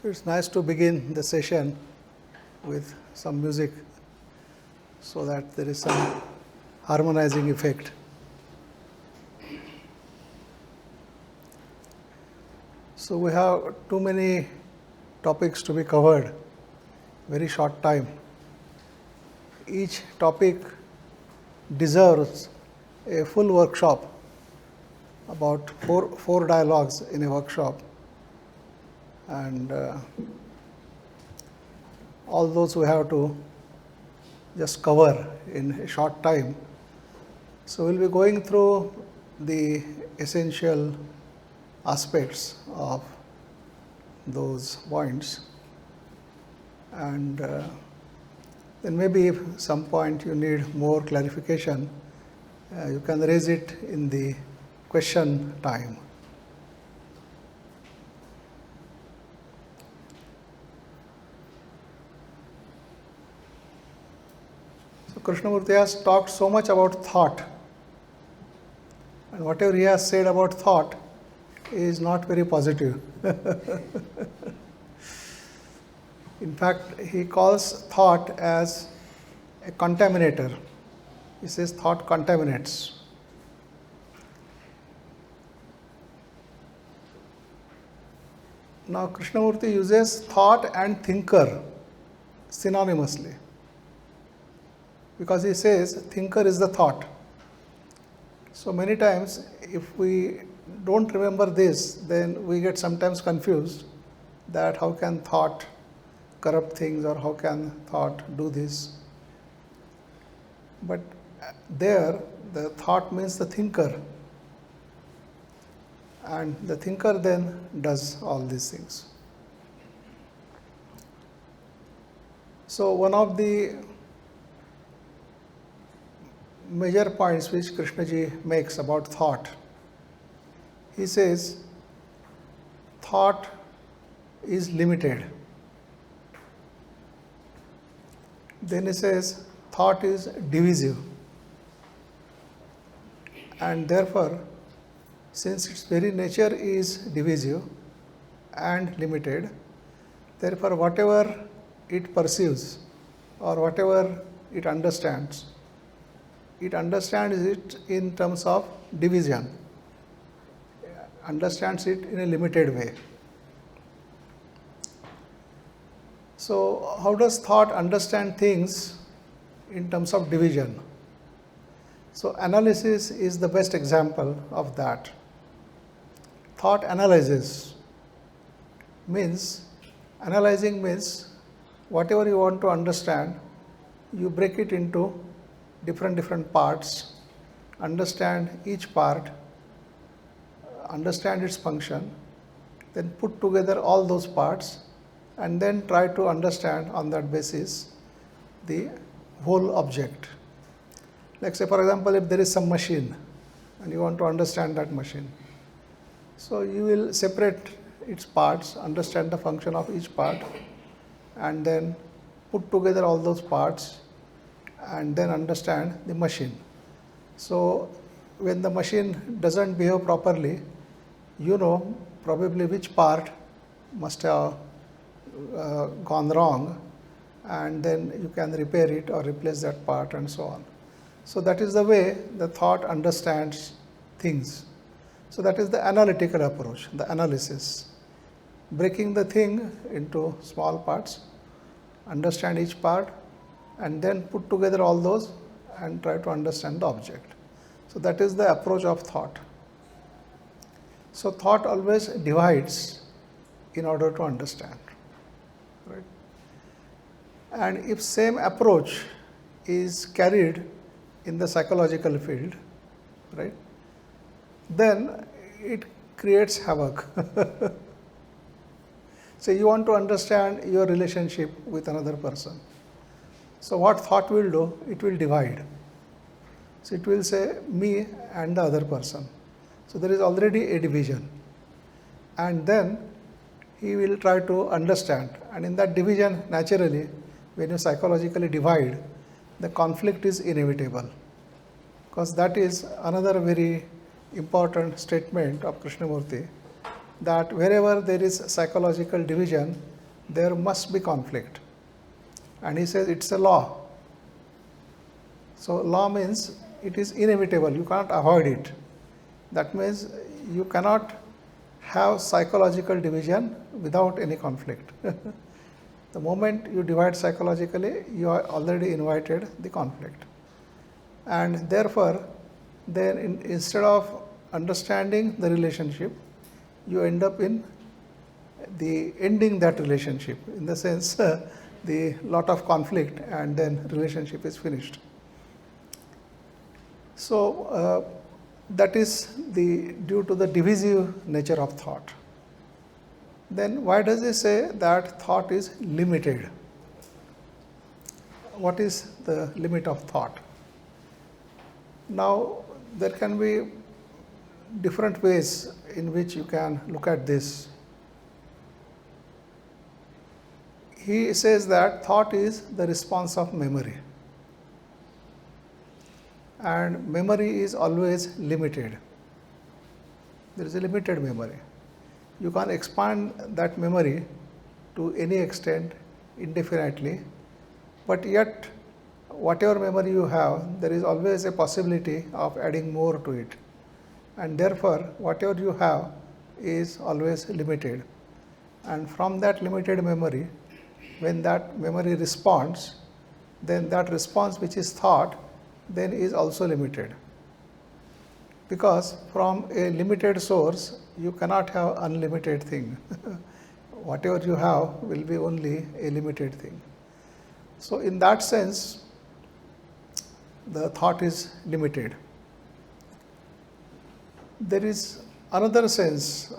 So it's nice to begin the session with some music so that there is some harmonizing effect. So we have too many topics to be covered, very short time. Each topic deserves a full workshop, about four dialogues in a workshop, and all those we have to just cover in a short time. So we'll be going through the essential aspects of those points, and then maybe if some point you need more clarification, you can raise it in the question time. So Krishnamurti has talked so much about thought, and whatever he has said about thought is not very positive. In fact, he calls thought as a contaminator. He says thought contaminates. Now, Krishnamurti uses thought and thinker synonymously, because he says thinker is the thought. So many times, if we don't remember this, then we get sometimes confused that how can thought corrupt things, or how can thought do this. But there, the thought means the thinker, and the thinker then does all these things. So one of the major points which Krishnaji makes about thought, he says thought is limited. Then he says thought is divisive, and therefore, since its very nature is divisive and limited, therefore whatever it perceives or whatever it understands it in terms of division, understands it in a limited way. So how does thought understand things in terms of division? So analysis is the best example of that. Thought analyzing means whatever you want to understand, you break it into different parts, understand each part, understand its function, then put together all those parts, and then try to understand on that basis the whole object. Like say, for example, if there is some machine and you want to understand that machine, so you will separate its parts, understand the function of each part, and then put together all those parts and then understand the machine. So when the machine doesn't behave properly, you know probably which part must have gone wrong, and then you can repair it or replace that part and so on. So that is the way the thought understands things. So that is the analytical approach, the analysis. Breaking the thing into small parts, understand each part, and then put together all those and try to understand the object. So that is the approach of thought. So thought always divides in order to understand. Right? And if same approach is carried in the psychological field, right, then it creates havoc. So you want to understand your relationship with another person. So what thought will do? It will divide. So it will say me and the other person. So there is already a division. And then he will try to understand. And in that division, naturally, when you psychologically divide, the conflict is inevitable. Because that is another very important statement of Krishnamurti, that wherever there is psychological division, there must be conflict. And he says it's a law. So law means it is inevitable, you cannot avoid it. That means you cannot have psychological division without any conflict. The moment you divide psychologically, you are already invited the conflict. And therefore, then instead of understanding the relationship, you end up in the ending that relationship, in the sense the lot of conflict, and then relationship is finished. So that is due to the divisive nature of thought. Then why does he say that thought is limited? What is the limit of thought? Now there can be different ways in which you can look at this. He says that thought is the response of memory, and memory is always limited. There is a limited memory. You can expand that memory to any extent indefinitely, but yet whatever memory you have, there is always a possibility of adding more to it, and therefore whatever you have is always limited. And from that limited memory, when that memory responds, then that response which is thought then is also limited, because from a limited source you cannot have unlimited thing. Whatever you have will be only a limited thing. So in that sense, the thought is limited. There is another sense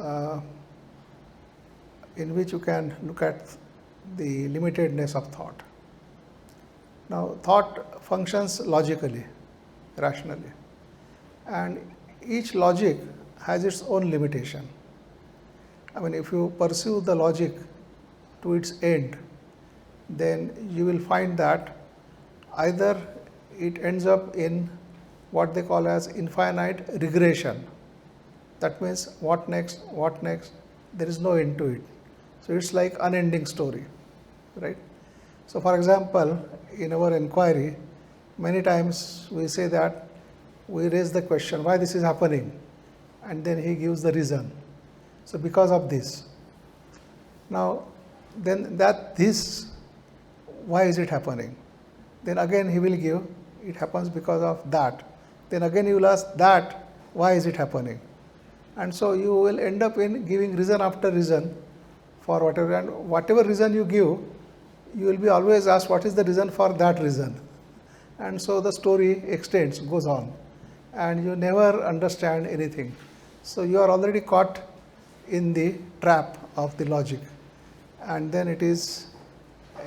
in which you can look at the limitedness of thought. Now, thought functions logically, rationally, and each logic has its own limitation. I mean, if you pursue the logic to its end, then you will find that either it ends up in what they call as infinite regression. That means what next, there is no end to it. So it's like unending story, right? So for example, in our inquiry, many times we say that we raise the question, why this is happening? And then he gives the reason. So because of this. Now, then why is it happening? Then again he will give, it happens because of that. Then again you will ask that, why is it happening? And so you will end up in giving reason after reason for whatever, and whatever reason you give, you will be always asked what is the reason for that reason. And so the story extends, goes on, and you never understand anything. So you are already caught in the trap of the logic, and then it is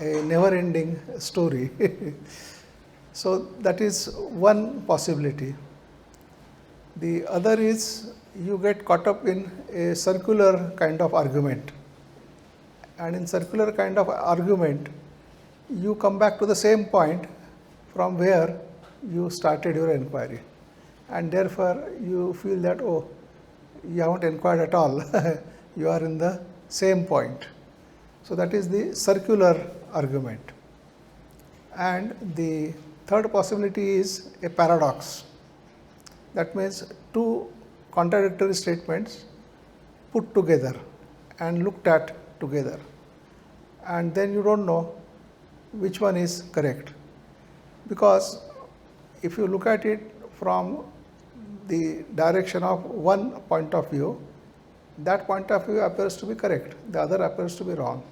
a never-ending story. So that is one possibility. The other is you get caught up in a circular kind of argument, and in circular kind of argument you come back to the same point from where you started your inquiry, and therefore you feel that, oh, you haven't inquired at all. You are in the same point. So that is the circular argument. And the third possibility is a paradox. That means two contradictory statements put together and looked at together, and then you don't know which one is correct, because if you look at it from the direction of one point of view, that point of view appears to be correct, the other appears to be wrong.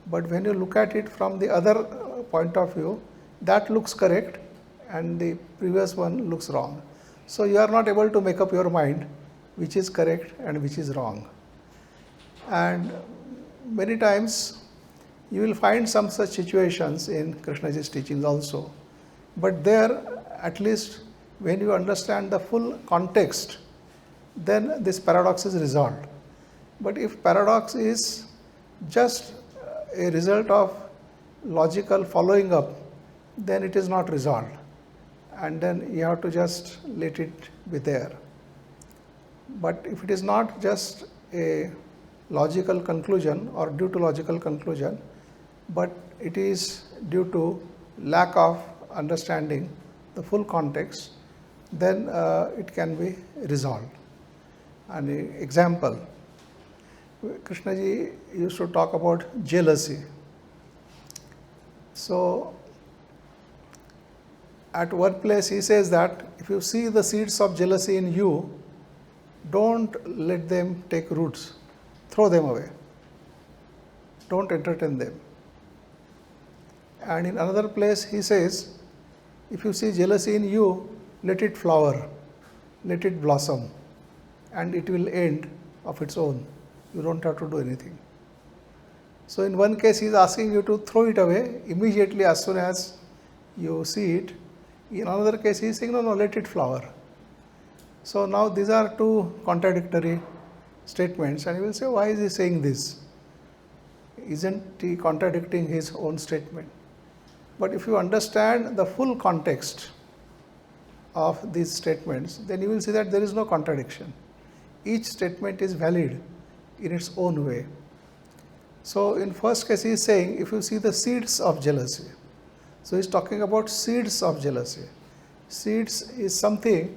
But when you look at it from the other point of view, that looks correct and the previous one looks wrong. So you are not able to make up your mind which is correct and which is wrong. And many times you will find some such situations in Krishnaji's teachings also. But there, at least when you understand the full context, then this paradox is resolved. But if paradox is just a result of logical following up, then it is not resolved, and then you have to just let it be there. But if it is not just a logical conclusion or due to logical conclusion, but it is due to lack of understanding the full context, then it can be resolved. An example, Krishnaji used to talk about jealousy. So, at one place he says that if you see the seeds of jealousy in you, don't let them take roots, throw them away, don't entertain them. And in another place he says, if you see jealousy in you, let it flower, let it blossom, and it will end of its own. You don't have to do anything. So in one case he is asking you to throw it away immediately as soon as you see it. In another case he is saying, no, let it flower. So now these are two contradictory statements, and you will say, why is he saying this? Isn't he contradicting his own statement? But if you understand the full context of these statements, then you will see that there is no contradiction. Each statement is valid in its own way. So in first case he is saying, if you see the seeds of jealousy, so he is talking about seeds of jealousy. Seeds is something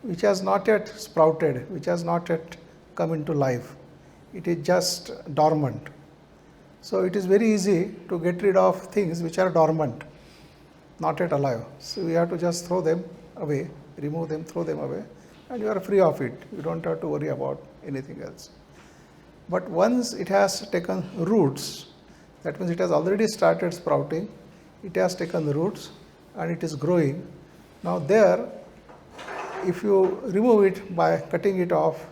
which has not yet sprouted, which has not yet come into life. It is just dormant. So it is very easy to get rid of things which are dormant, not yet alive. So we have to just throw them away, remove them, throw them away, and you are free of it. You don't have to worry about anything else. But once it has taken roots, that means it has already started sprouting, it has taken roots and it is growing. Now there, if you remove it by cutting it off,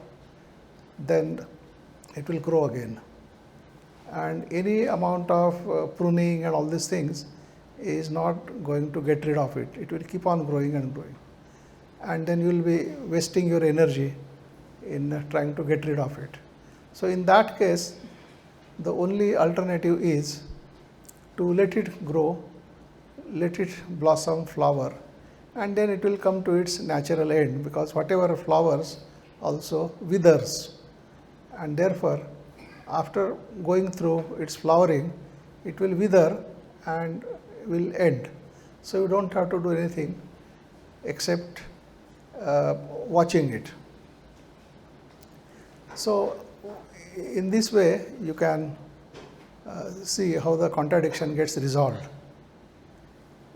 then it will grow again. And any amount of pruning and all these things is not going to get rid of it. It will keep on growing and growing. And then you will be wasting your energy in trying to get rid of it. So in that case, the only alternative is to let it grow, let it blossom, flower, and then it will come to its natural end, because whatever flowers also withers, and therefore after going through its flowering, it will wither and will end. So you don't have to do anything except watching it. So in this way you can see how the contradiction gets resolved.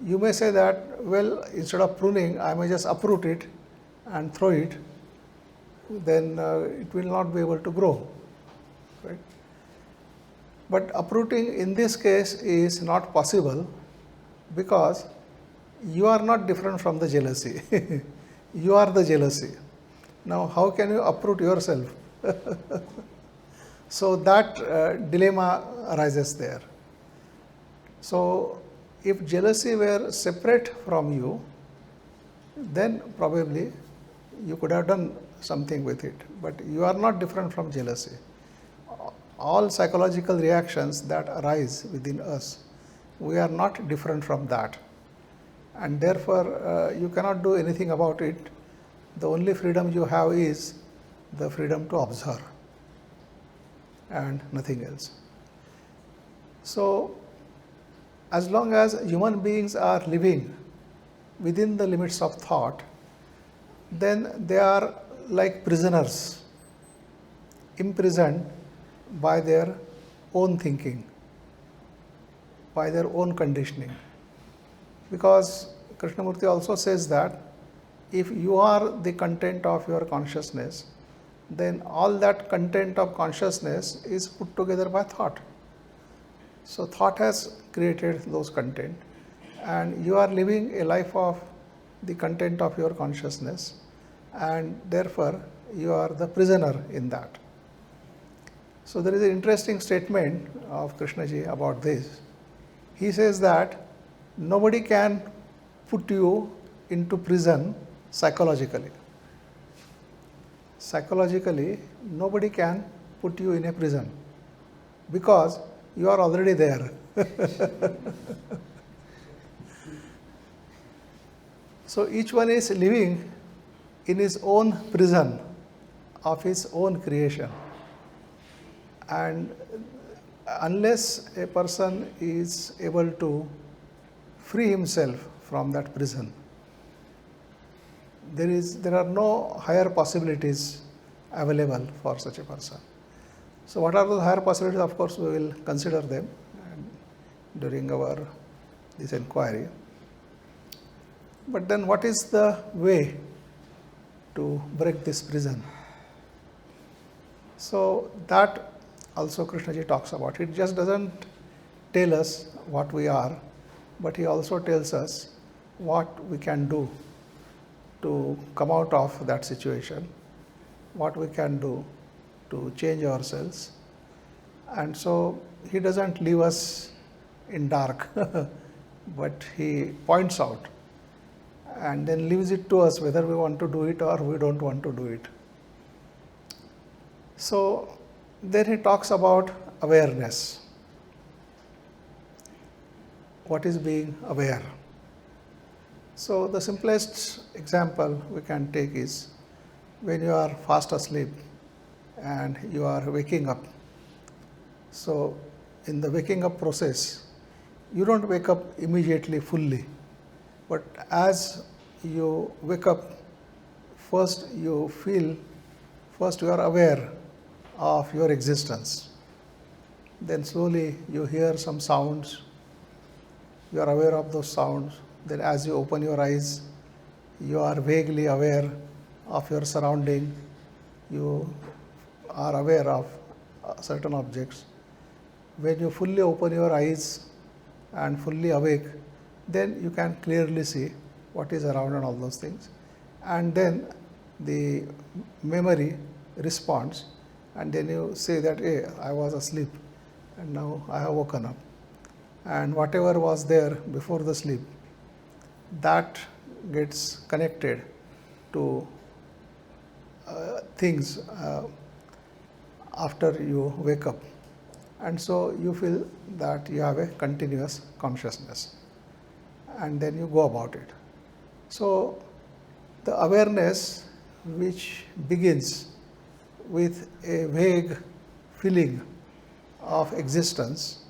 You may say that, well, instead of pruning, I may just uproot it and throw it, then it will not be able to grow, right? But uprooting in this case is not possible, because you are not different from the jealousy. You are the jealousy. Now how can you uproot yourself? So that dilemma arises there. So if jealousy were separate from you, then probably you could have done something with it. But you are not different from jealousy. All psychological reactions that arise within us, we are not different from that. And therefore, you cannot do anything about it. The only freedom you have is the freedom to observe and nothing else. So as long as human beings are living within the limits of thought, then they are like prisoners, imprisoned by their own thinking, by their own conditioning. Because Krishnamurti also says that if you are the content of your consciousness, then all that content of consciousness is put together by thought. So thought has created those content, and you are living a life of the content of your consciousness, and therefore you are the prisoner in that. So there is an interesting statement of Krishnaji about this. He says that nobody can put you into prison psychologically. Psychologically, nobody can put you in a prison, because you are already there. So each one is living in his own prison of his own creation. And unless a person is able to free himself from that prison, there are no higher possibilities available for such a person. So what are the higher possibilities? Of course, we will consider them during this inquiry. But then what is the way to break this prison? So that also Krishnaji talks about. It just doesn't tell us what we are, but he also tells us what we can do to come out of that situation, what we can do to change ourselves. And so he doesn't leave us in dark, but he points out and then leaves it to us whether we want to do it or we don't want to do it. So then he talks about awareness. What is being aware? So the simplest example we can take is when you are fast asleep and you are waking up. So in the waking up process, you don't wake up immediately fully, but as you wake up, first you are aware of your existence. Then slowly you hear some sounds, you are aware of those sounds. Then as you open your eyes, you are vaguely aware of your surrounding, you are aware of certain objects. When you fully open your eyes and fully awake, then you can clearly see what is around and all those things. And then the memory responds, and then you say that, hey, I was asleep and now I have woken up. And whatever was there before the sleep, that gets connected to things after you wake up. And so you feel that you have a continuous consciousness, and then you go about it. So the awareness which begins with a vague feeling of existence,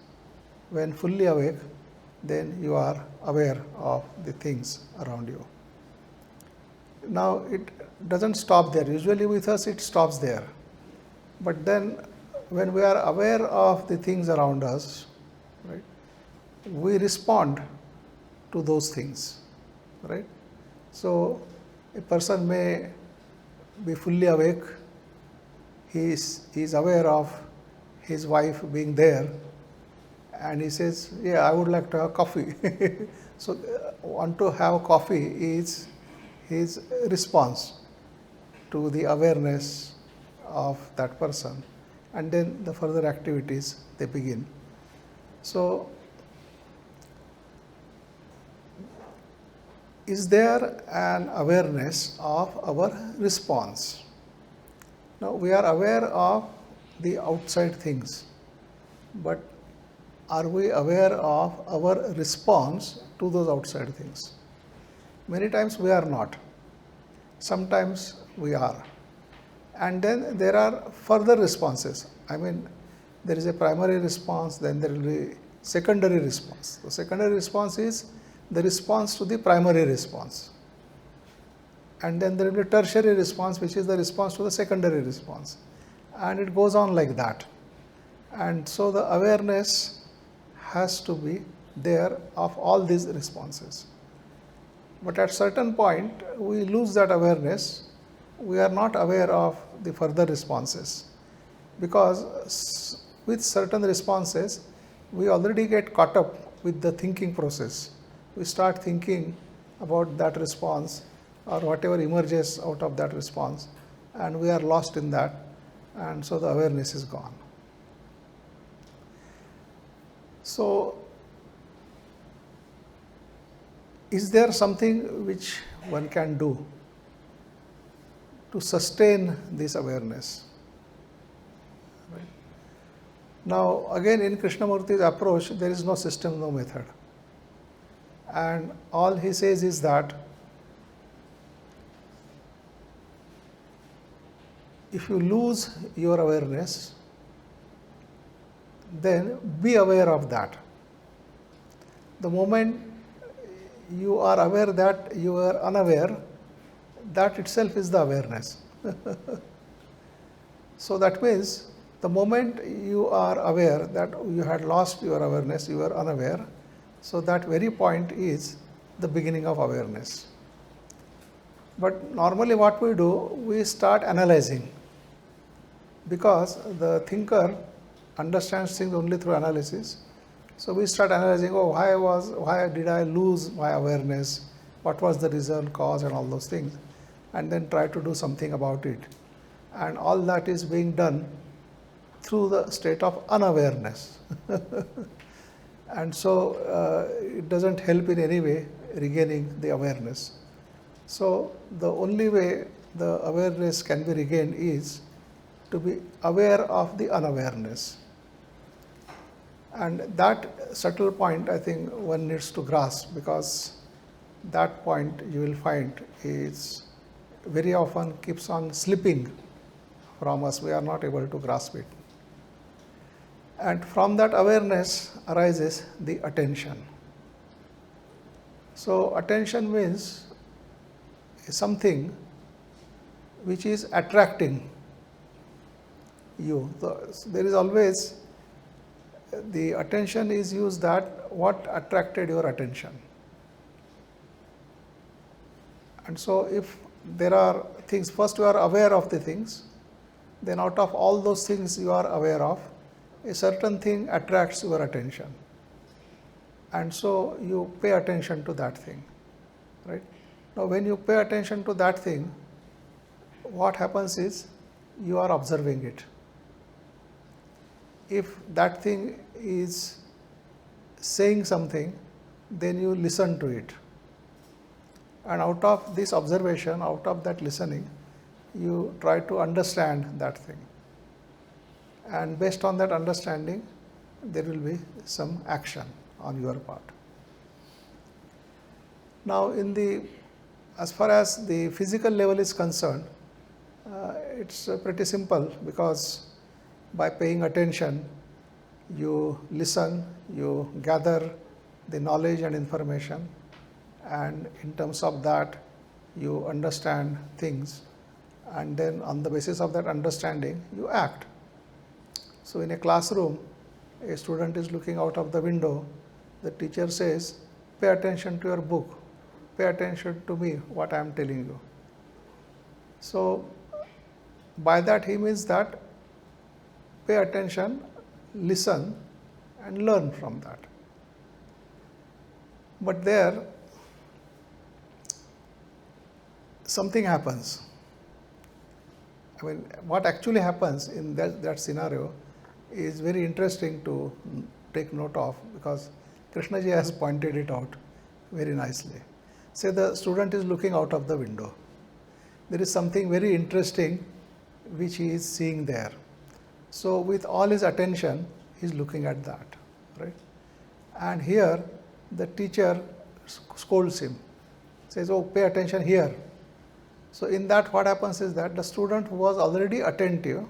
when fully awake, then you are aware of the things around you. Now it doesn't stop there. Usually with us it stops there. But then when we are aware of the things around us, right, we respond to those things, right? So a person may be fully awake, he is aware of his wife being there, and he says, yeah, I would like to have coffee. So want to have coffee is his response to the awareness of that person, and then the further activities, they begin. So is there an awareness of our response? Now we are aware of the outside things, but are we aware of our response to those outside things? Many times we are not. Sometimes we are. And then there are further responses. I mean, there is a primary response, then there will be secondary response. The secondary response is the response to the primary response. And then there will be tertiary response, which is the response to the secondary response. And it goes on like that. And so the awareness has to be there of all these responses. But at certain point, we lose that awareness. We are not aware of the further responses, because with certain responses, we already get caught up with the thinking process. We start thinking about that response or whatever emerges out of that response, and we are lost in that, and so the awareness is gone. So is there something which one can do to sustain this awareness? Right. Now again, in Krishnamurti's approach, there is no system, no method. And all he says is that if you lose your awareness, then be aware of that. The moment you are aware that you are unaware, that itself is the awareness. So that means the moment you are aware that you had lost your awareness, you are unaware, so that very point is the beginning of awareness. But normally what we do, we start analyzing, because the thinker understands things only through analysis. So we start analyzing, oh, why did I lose my awareness? What was the reason, cause, and all those things, and then try to do something about it. And all that is being done through the state of unawareness. And so it doesn't help in any way regaining the awareness. So the only way the awareness can be regained is to be aware of the unawareness. And that subtle point, I think one needs to grasp, because that point you will find is very often keeps on slipping from us. We are not able to grasp it. And from that awareness arises the attention. So attention means something which is attracting you. There is always, the attention is used that what attracted your attention. And so if there are things, first you are aware of the things, then out of all those things you are aware of, a certain thing attracts your attention. And so you pay attention to that thing, right? Now when you pay attention to that thing, what happens is you are observing it. If that thing is saying something, then you listen to it. And out of this observation, out of that listening, you try to understand that thing. And based on that understanding, there will be some action on your part. Now, as far as the physical level is concerned, it's pretty simple, because by paying attention, you listen, you gather the knowledge and information, and in terms of that, you understand things, and then on the basis of that understanding, you act. So in a classroom, a student is looking out of the window, the teacher says, pay attention to your book, pay attention to me, what I am telling you. So by that he means that pay attention, listen, and learn from that. But there, something happens. I mean, what actually happens in that scenario is very interesting to take note of, because Krishnaji has pointed it out very nicely. Say the student is looking out of the window. There is something very interesting which he is seeing there. So with all his attention, he is looking at that, right? And here the teacher scolds him, says, oh, pay attention here. So in that, what happens is that the student who was already attentive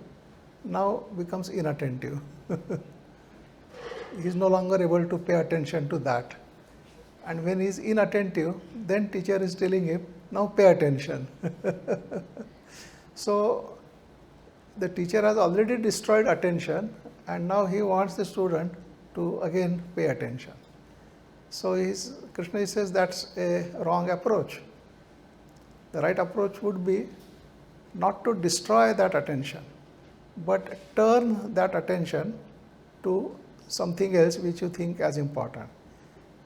now becomes inattentive. He is no longer able to pay attention to that. And when he is inattentive, then teacher is telling him, now pay attention. So the teacher has already destroyed attention, and now he wants the student to again pay attention. So Krishna says that's a wrong approach. The right approach would be not to destroy that attention, but turn that attention to something else which you think as important.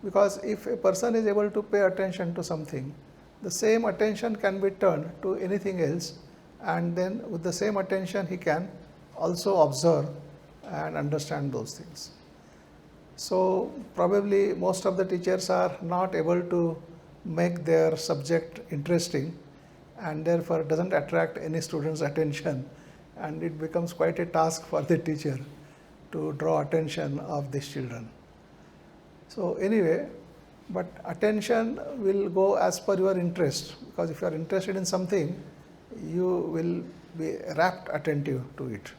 Because if a person is able to pay attention to something, the same attention can be turned to anything else, and then with the same attention he can also observe and understand those things. So probably most of the teachers are not able to make their subject interesting, and therefore doesn't attract any student's attention, and it becomes quite a task for the teacher to draw attention of these children. So anyway, but attention will go as per your interest, because if you are interested in something, you will be rapt attentive to it.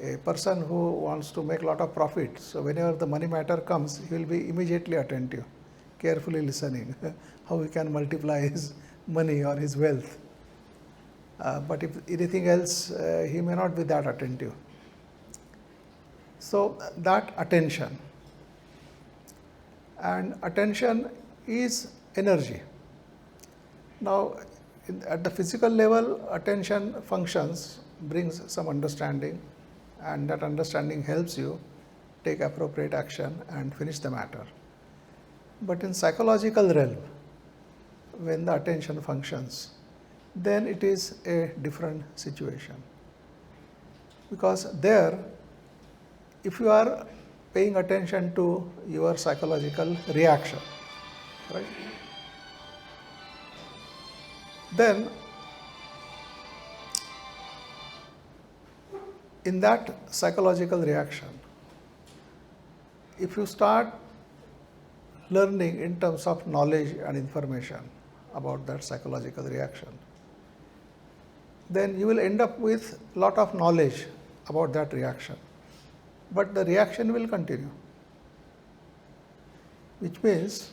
A person who wants to make a lot of profit, so whenever the money matter comes, he will be immediately attentive, carefully listening how he can multiply his money or his wealth. But if anything else, he may not be that attentive. So that attention, and attention is energy. Now, at the physical level, attention functions, brings some understanding, and that understanding helps you take appropriate action and finish the matter. But in psychological realm, when the attention functions, then it is a different situation. Because there, if you are paying attention to your psychological reaction, right, then in that psychological reaction, if you start learning in terms of knowledge and information about that psychological reaction, then you will end up with a lot of knowledge about that reaction. But the reaction will continue, which means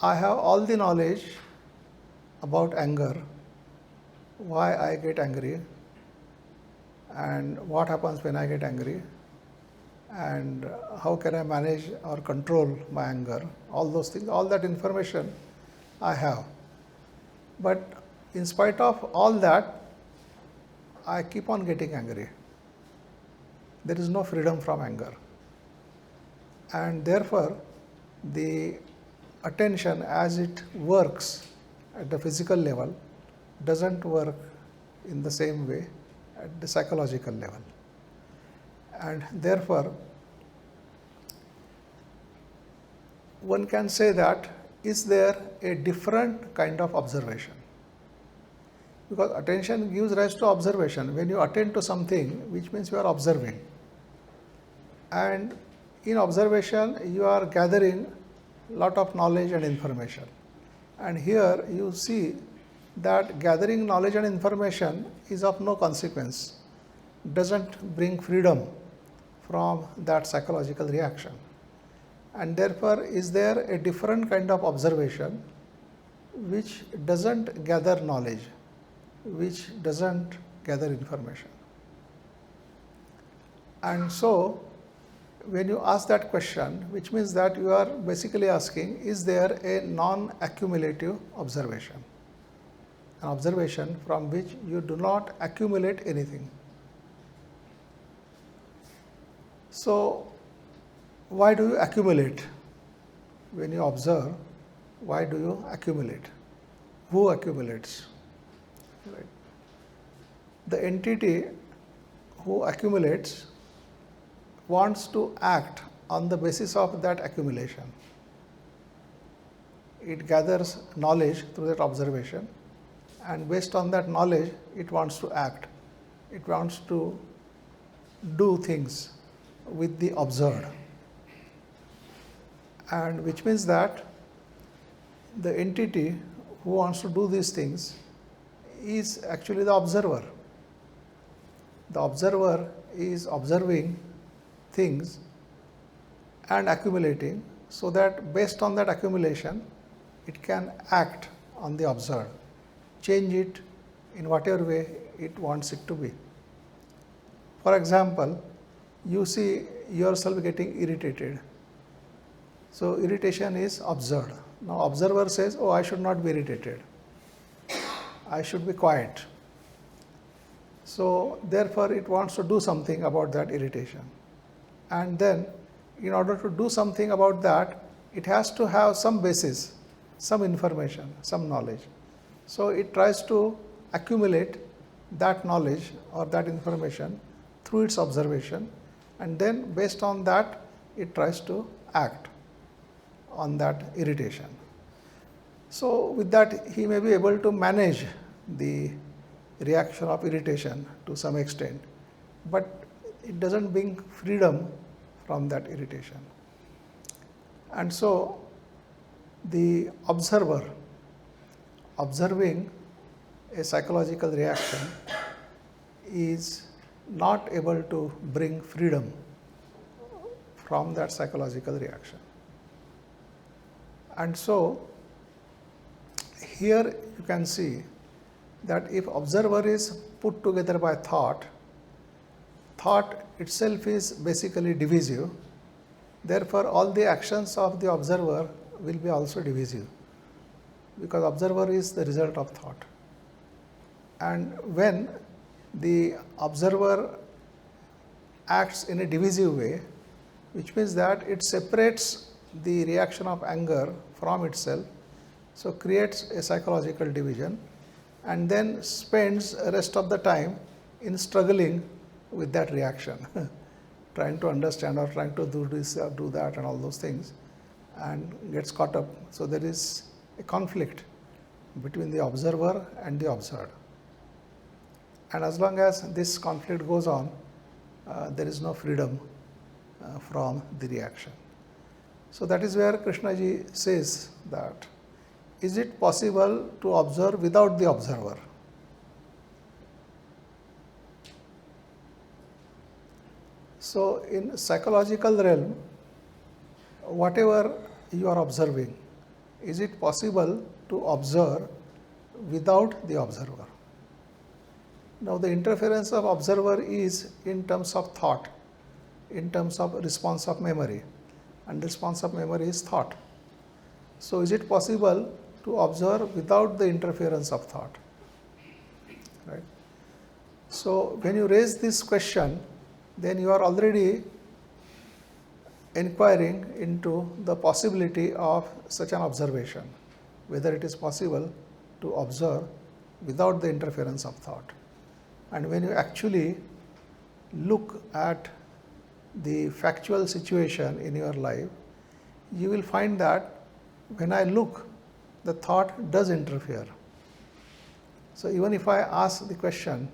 I have all the knowledge about anger, why I get angry, and what happens when I get angry, and how can I manage or control my anger, all those things, all that information I have. But in spite of all that, I keep on getting angry. There is no freedom from anger. And therefore, the attention as it works at the physical level doesn't work in the same way at the psychological level. And therefore, one can say that, is there a different kind of observation? Because attention gives rise to observation. When you attend to something, which means you are observing. And in observation, you are gathering a lot of knowledge and information. And here you see that gathering knowledge and information is of no consequence, doesn't bring freedom from that psychological reaction. And therefore, is there a different kind of observation which doesn't gather knowledge, which doesn't gather information? And so, when you ask that question, which means that you are basically asking, is there a non-accumulative observation? An observation from which you do not accumulate anything. So, why do you accumulate? When you observe, why do you accumulate? Who accumulates? Right. The entity who accumulates wants to act on the basis of that accumulation. It gathers knowledge through that observation, and based on that knowledge, it wants to act. It wants to do things with the observed. And which means that the entity who wants to do these things is actually the observer. The observer is observing things and accumulating, so that based on that accumulation, it can act on the observed, change it in whatever way it wants it to be. For example, you see yourself getting irritated. So irritation is observed. Now observer says, oh, I should not be irritated. I should be quiet. So therefore, it wants to do something about that irritation. And then, in order to do something about that, it has to have some basis, some information, some knowledge. So it tries to accumulate that knowledge or that information through its observation, and then based on that, it tries to act on that irritation. So with that, he may be able to manage the reaction of irritation to some extent, but it doesn't bring freedom from that irritation. And so the observer observing a psychological reaction is not able to bring freedom from that psychological reaction. And so, here you can see that if observer is put together by thought, thought itself is basically divisive. Therefore, all the actions of the observer will be also divisive, because observer is the result of thought. And when the observer acts in a divisive way, which means that it separates the reaction of anger from itself, so creates a psychological division, and then spends the rest of the time in struggling with that reaction, trying to understand or trying to do this or do that and all those things, and gets caught up. So there is a conflict between the observer and the observed. And as long as this conflict goes on, there is no freedom from the reaction. So that is where Krishnaji says that, is it possible to observe without the observer? So in psychological realm, whatever you are observing, is it possible to observe without the observer? Now the interference of observer is in terms of thought, in terms of response of memory, and response of memory is thought. So is it possible to observe without the interference of thought? Right. So when you raise this question, then you are already inquiring into the possibility of such an observation, whether it is possible to observe without the interference of thought. And when you actually look at the factual situation in your life, you will find that when I look, the thought does interfere. So even if I ask the question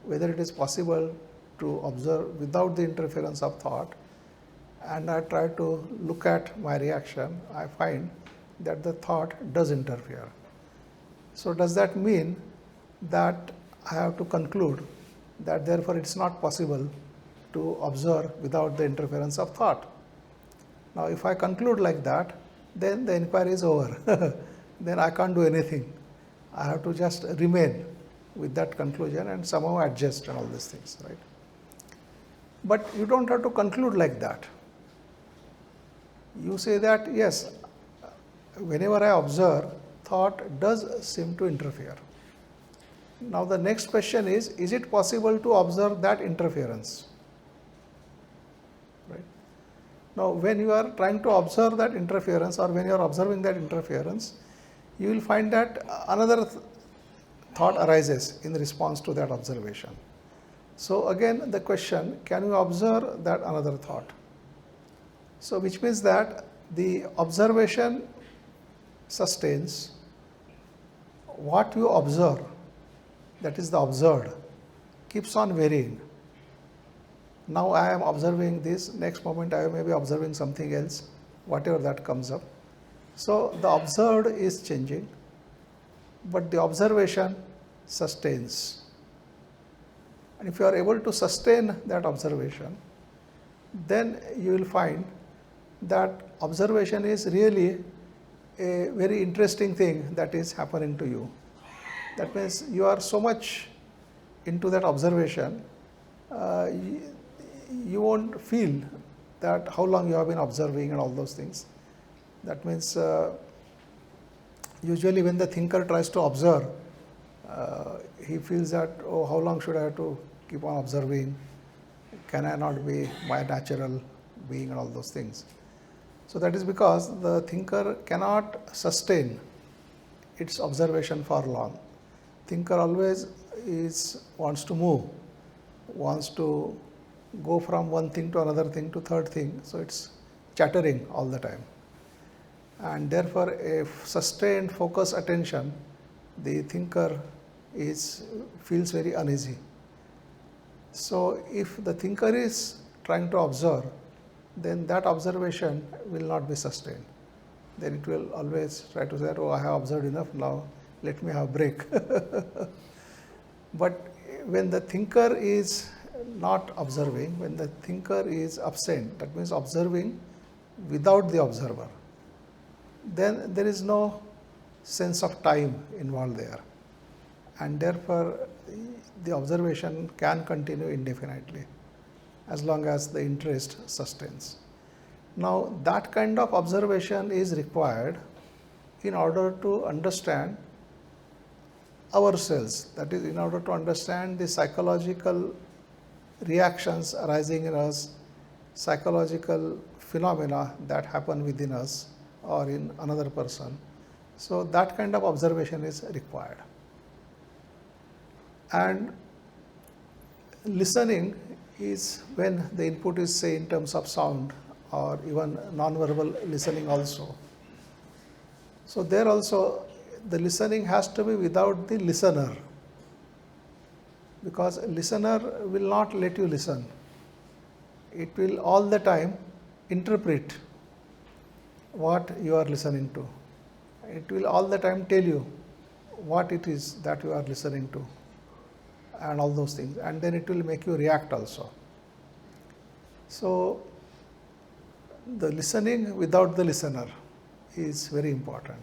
whether it is possible to observe without the interference of thought, and I try to look at my reaction, I find that the thought does interfere. So does that mean that I have to conclude that therefore it is not possible to observe without the interference of thought? Now if I conclude like that, then the inquiry is over. Then I can't do anything. I have to just remain with that conclusion and somehow adjust and all these things, right? But you don't have to conclude like that. You say that yes, whenever I observe, thought does seem to interfere. Now the next question is it possible to observe that interference? Right. Now when you are trying to observe that interference, or when you are observing that interference, you will find that another thought arises in response to that observation. So again the question, can you observe that another thought? So which means that the observation sustains, what you observe, that is the observed, keeps on varying. Now I am observing this, next moment I may be observing something else, whatever that comes up. So the observed is changing, but the observation sustains. And if you are able to sustain that observation, then you will find that observation is really a very interesting thing that is happening to you. That means you are so much into that observation, you won't feel that how long you have been observing and all those things. That means usually when the thinker tries to observe, he feels that, oh, how long should I have to keep on observing? Can I not be my natural being and all those things? So that is because the thinker cannot sustain its observation for long. Thinker always wants to move, wants to go from one thing to another thing to third thing. So it's chattering all the time. And therefore a sustained focused attention, the thinker feels very uneasy. So if the thinker is trying to observe, then that observation will not be sustained. Then it will always try to say, oh, I have observed enough, now let me have a break. But when the thinker is not observing, when the thinker is absent, that means observing without the observer, then there is no sense of time involved there, and therefore the observation can continue indefinitely as long as the interest sustains. Now, that kind of observation is required in order to understand ourselves, that is, in order to understand the psychological reactions arising in us, psychological phenomena that happen within us or in another person. So, that kind of observation is required. And listening is when the input is, say, in terms of sound or even non-verbal listening also. So, there also the listening has to be without the listener, because listener will not let you listen. It will all the time interpret what you are listening to. It will all the time tell you what it is that you are listening to and all those things, and then it will make you react also. So, the listening without the listener is very important,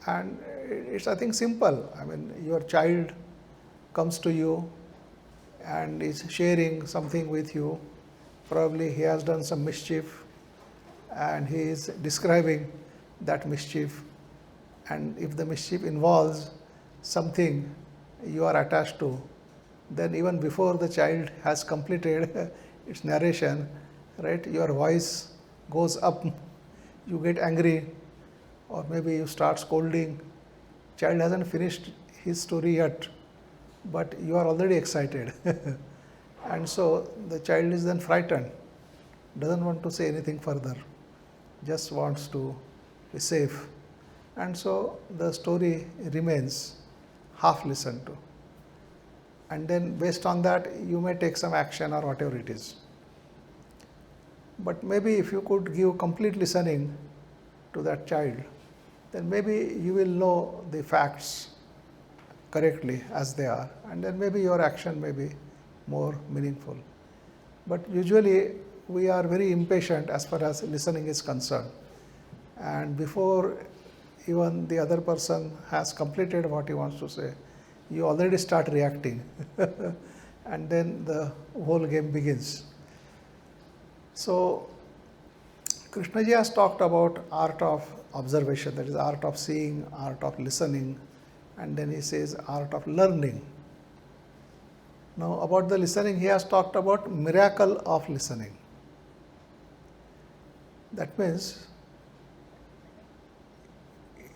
and it's, I think, simple. I mean, your child comes to you and is sharing something with you. Probably he has done some mischief and he is describing that mischief, and if the mischief involves something you are attached to, then even before the child has completed its narration, right, your voice goes up, you get angry, or maybe you start scolding. Child hasn't finished his story yet, but you are already excited. And so the child is then frightened, doesn't want to say anything further, just wants to be safe. And so the story remains half listened to. And then based on that, you may take some action or whatever it is. But maybe if you could give complete listening to that child, then maybe you will know the facts correctly as they are, and then maybe your action may be more meaningful. But usually we are very impatient as far as listening is concerned, and before even the other person has completed what he wants to say, you already start reacting and then the whole game begins. So, Krishnaji has talked about art of observation, that is art of seeing, art of listening, and then he says art of learning. Now, about the listening, he has talked about miracle of listening. That means,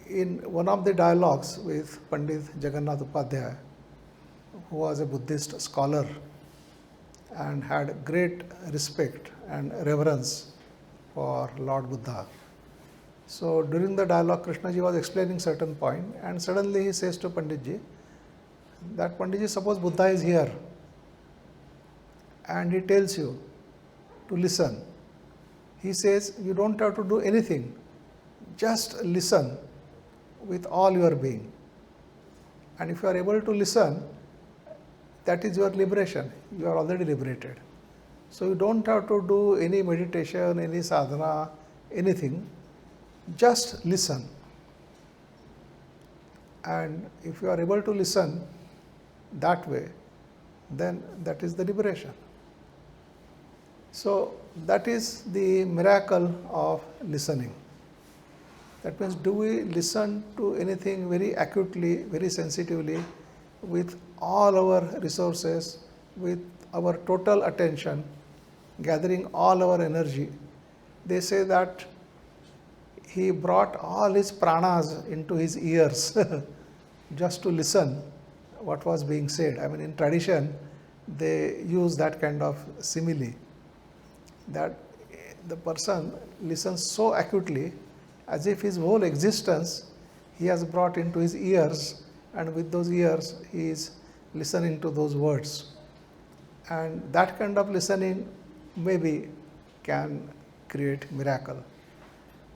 in one of the dialogues with Pandit Jagannath Upadhyay, who was a Buddhist scholar and had great respect and reverence for Lord Buddha. So, during the dialogue, Krishnaji was explaining certain point, and suddenly he says to Panditji that, Panditji, suppose Buddha is here and he tells you to listen. He says you don't have to do anything, just listen with all your being. And if you are able to listen, that is your liberation. You are already liberated. So, you don't have to do any meditation, any sadhana, anything. Just listen. And if you are able to listen that way, then that is the liberation. So, that is the miracle of listening. That means, do we listen to anything very acutely, very sensitively, with all our resources, with our total attention, gathering all our energy? They say that he brought all his pranas into his ears just to listen what was being said. I mean, in tradition, they use that kind of simile, that the person listens so acutely as if his whole existence he has brought into his ears, and with those ears he is listening to those words. And that kind of listening maybe can create miracle.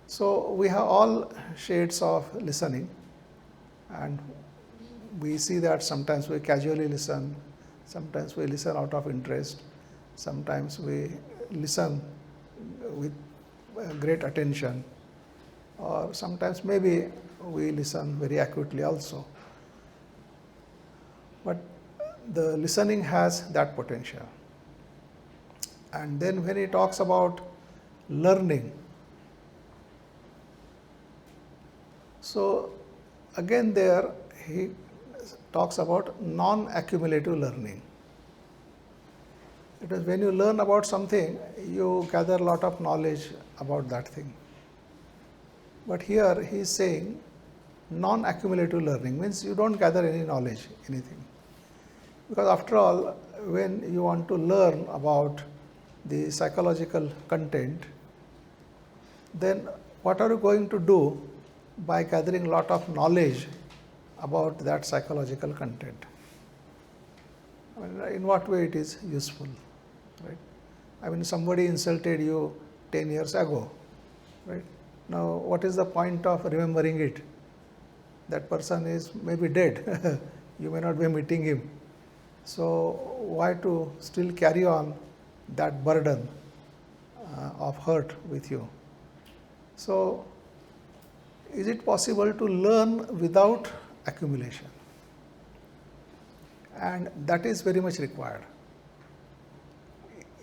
So, we have all shades of listening, and we see that sometimes we casually listen, Sometimes we listen out of interest, sometimes we listen with great attention, or sometimes maybe we listen very acutely also. But the listening has that potential. And then when he talks about learning, so again there he talks about non-accumulative learning. It is when you learn about something, you gather a lot of knowledge about that thing. But here he is saying non-accumulative learning means you don't gather any knowledge, anything. Because after all, when you want to learn about the psychological content, then what are you going to do by gathering a lot of knowledge about that psychological content? I mean, in what way it is useful, right? I mean, somebody insulted you 10 years ago, right? Now, what is the point of remembering it? That person is maybe dead. You may not be meeting him. So, why to still carry on that burden of hurt with you? So, is it possible to learn without accumulation? And that is very much required.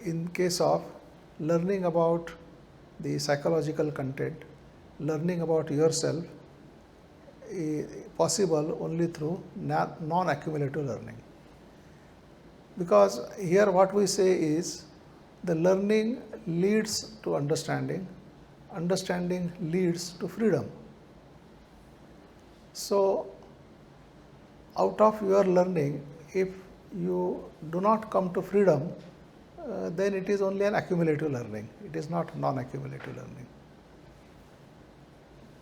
In case of learning about the psychological content, learning about yourself, possible only through non-accumulative learning. Because here what we say is the learning leads to understanding, understanding leads to freedom. So, out of your learning, if you do not come to freedom, then it is only an accumulative learning. It is not non-accumulative learning.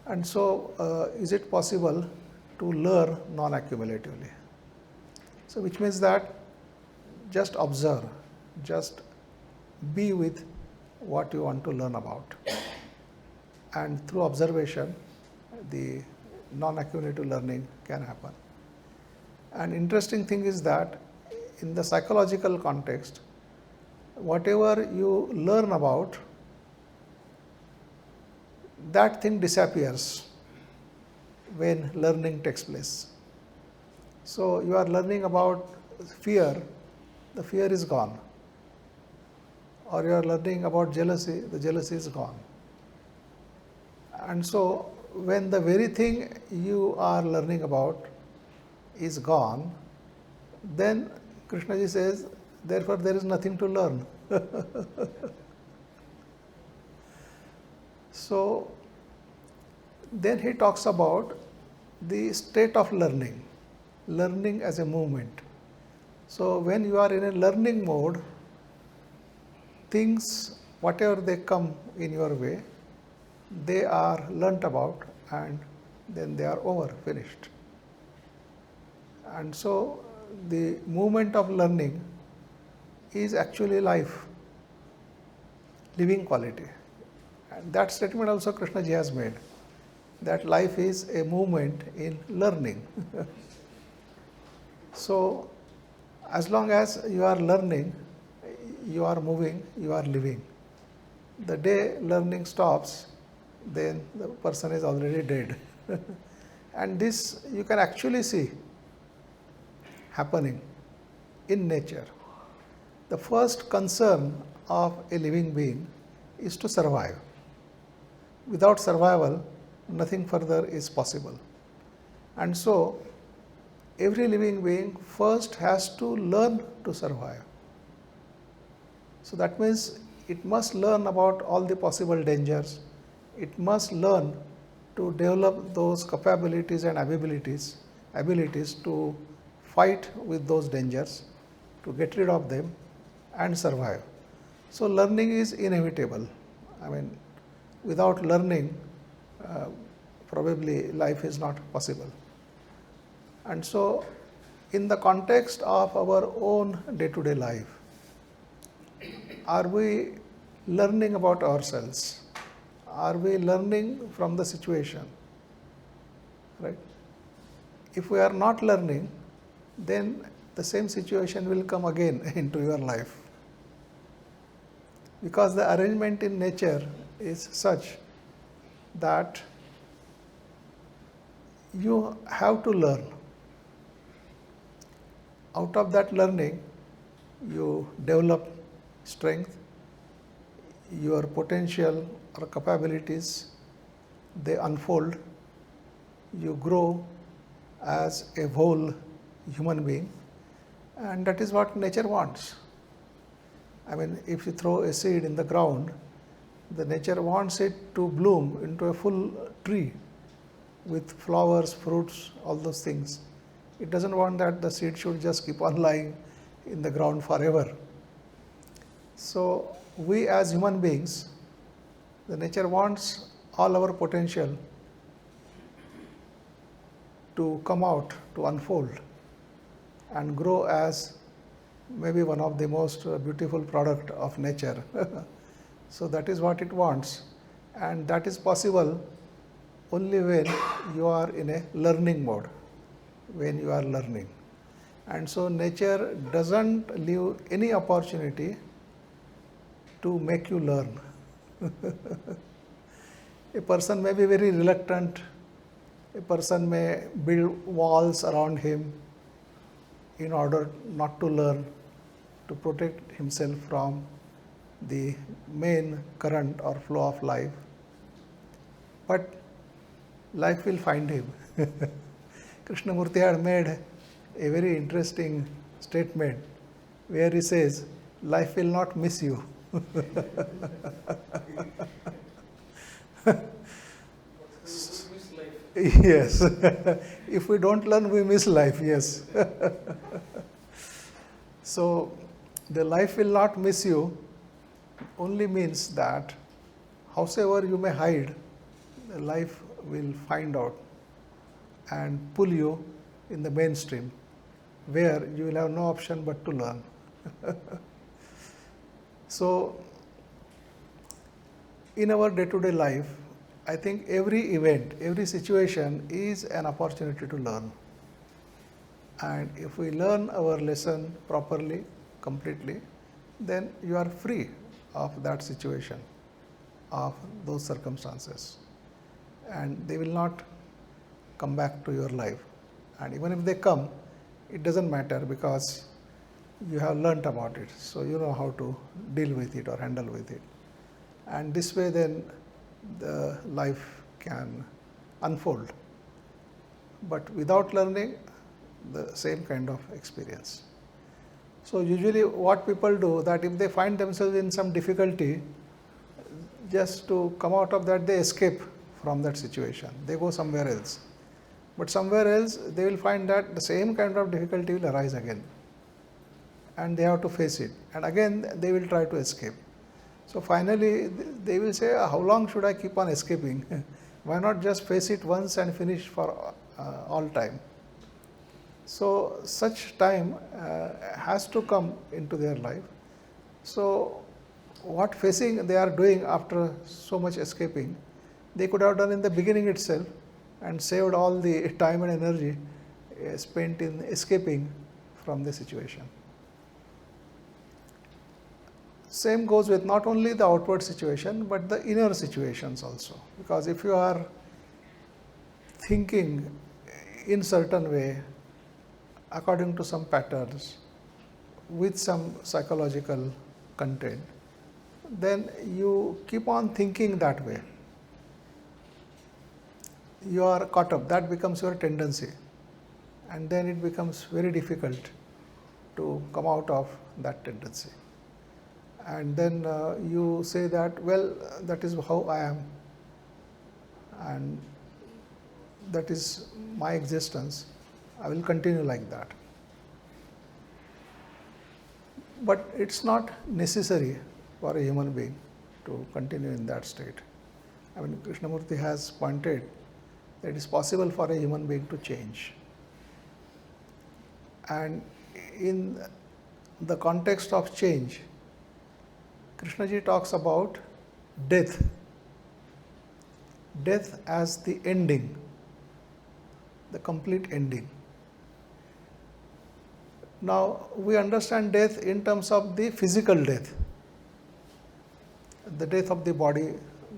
And so, is it possible to learn non-accumulatively? So, which means that just observe, just be with what you want to learn about. And through observation, the non-accumulative learning can happen. And interesting thing is that in the psychological context, whatever you learn about, that thing disappears when learning takes place. So, you are learning about fear, the fear is gone. Or you are learning about jealousy, the jealousy is gone. And so, when the very thing you are learning about is gone, then Krishnaji says, therefore there is nothing to learn. So, then he talks about the state of learning, learning as a movement. So, when you are in a learning mode, things, whatever they come in your way, they are learnt about and then they are over, finished. And so, the movement of learning is actually life, living quality. And that statement also Krishna ji has made, that life is a movement in learning. So, as long as you are learning, you are moving, you are living. The day learning stops, then the person is already dead. And this you can actually see happening in nature. The first concern of a living being is to survive. Without survival, nothing further is possible. And so, every living being first has to learn to survive. So, that means it must learn about all the possible dangers. It must learn to develop those capabilities and abilities to fight with those dangers, to get rid of them and survive. So, learning is inevitable. I mean, without learning, probably life is not possible. And so, in the context of our own day-to-day life, are we learning about ourselves? Are we learning from the situation? Right? If we are not learning, then the same situation will come again into your life. Because the arrangement in nature is such that you have to learn. Out of that learning, you develop strength, your potential or capabilities, they unfold, you grow as a whole human being, and that is what nature wants. I mean, if you throw a seed in the ground, the nature wants it to bloom into a full tree with flowers, fruits, all those things. It doesn't want that the seed should just keep on lying in the ground forever. So we as human beings, the nature wants all our potential to come out, to unfold and grow as maybe one of the most beautiful product of nature. So that is what it wants, and that is possible only when you are in a learning mode, when you are learning. And so nature doesn't leave any opportunity to make you learn. A person may be very reluctant, a person may build walls around him in order not to learn, to protect himself from the main current or flow of life. But life will find him. Krishnamurti had made a very interesting statement where he says, life will not miss you. Yes. If we don't learn, we miss life, yes. So, the life will not miss you only means that howsoever you may hide, the life will find out and pull you in the mainstream, where you will have no option but to learn. So, in our day-to-day life, I think every event, every situation is an opportunity to learn. And if we learn our lesson properly, completely, then you are free of that situation, of those circumstances. And they will not come back to your life. And even if they come, it doesn't matter because you have learnt about it. So you know how to deal with it or handle with it. And this way then the life can unfold. But without learning, the same kind of experience. So usually what people do, that if they find themselves in some difficulty, just to come out of that, they escape from that situation. They go somewhere else. But somewhere else, they will find that the same kind of difficulty will arise again. And they have to face it. And again, they will try to escape. So finally, they will say, how long should I keep on escaping? Why not just face it once and finish for all time? So such time has to come into their life. So what facing they are doing after so much escaping, they could have done in the beginning itself and saved all the time and energy spent in escaping from the situation. Same goes with not only the outward situation, but the inner situations also. Because if you are thinking in certain way, according to some patterns, with some psychological content, then you keep on thinking that way. You are caught up, that becomes your tendency. And then it becomes very difficult to come out of that tendency. And then you say that, well, that is how I am, and that is my existence. I will continue like that. But it's not necessary for a human being to continue in that state. I mean, Krishnamurti has pointed that it is possible for a human being to change. And in the context of change, Krishnaji talks about death. Death as the ending, the complete ending. Now, we understand death in terms of the physical death, the death of the body,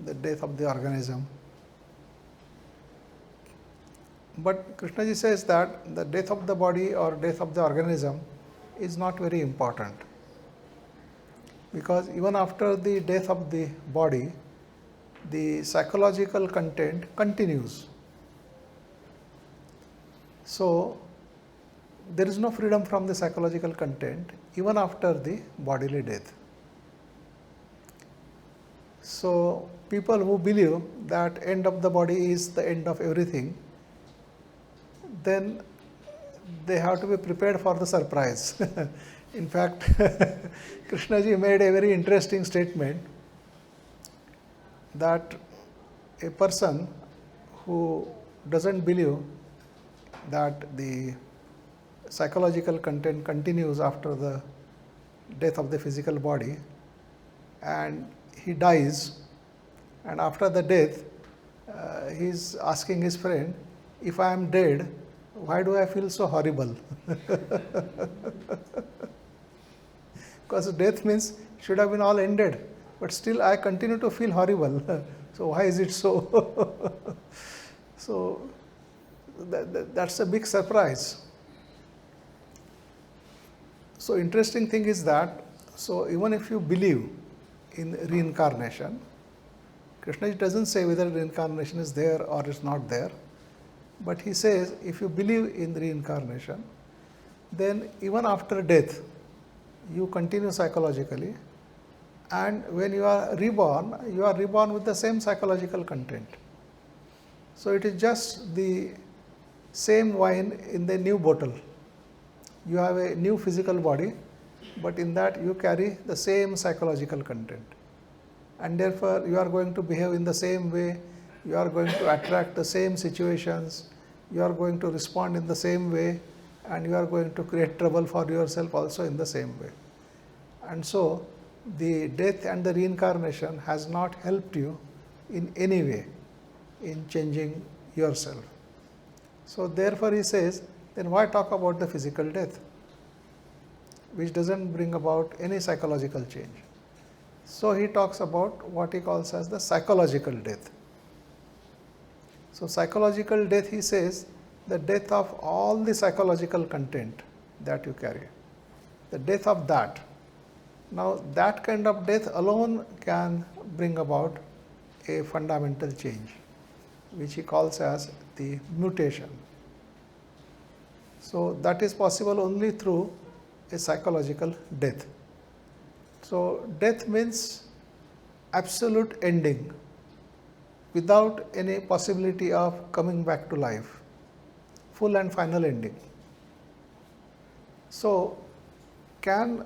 the death of the organism. But Krishnaji says that the death of the body or death of the organism is not very important, because even after the death of the body, the psychological content continues. So, there is no freedom from the psychological content even after the bodily death. So, people who believe that end of the body is the end of everything, then they have to be prepared for the surprise. In fact, Krishnaji made a very interesting statement that a person who doesn't believe that the psychological content continues after the death of the physical body, and he dies, and after the death he is asking his friend, if I am dead, why do I feel so horrible? Because death means should have been all ended, but still I continue to feel horrible. So why is it so? So that's a big surprise. So interesting thing is that, so even if you believe in reincarnation, Krishna doesn't say whether reincarnation is there or is not there, but he says if you believe in reincarnation, then even after death you continue psychologically, and when you are reborn with the same psychological content. So it is just the same wine in the new bottle. You have a new physical body, but in that you carry the same psychological content, and therefore you are going to behave in the same way, you are going to attract the same situations, you are going to respond in the same way, and you are going to create trouble for yourself also in the same way. And so the death and the reincarnation has not helped you in any way in changing yourself. So therefore he says, then why talk about the physical death, which doesn't bring about any psychological change? So he talks about what he calls as the psychological death. So psychological death, he says, the death of all the psychological content that you carry, the death of that. Now that kind of death alone can bring about a fundamental change, which he calls as the mutation. So that is possible only through a psychological death. So death means absolute ending without any possibility of coming back to life, full and final ending. So can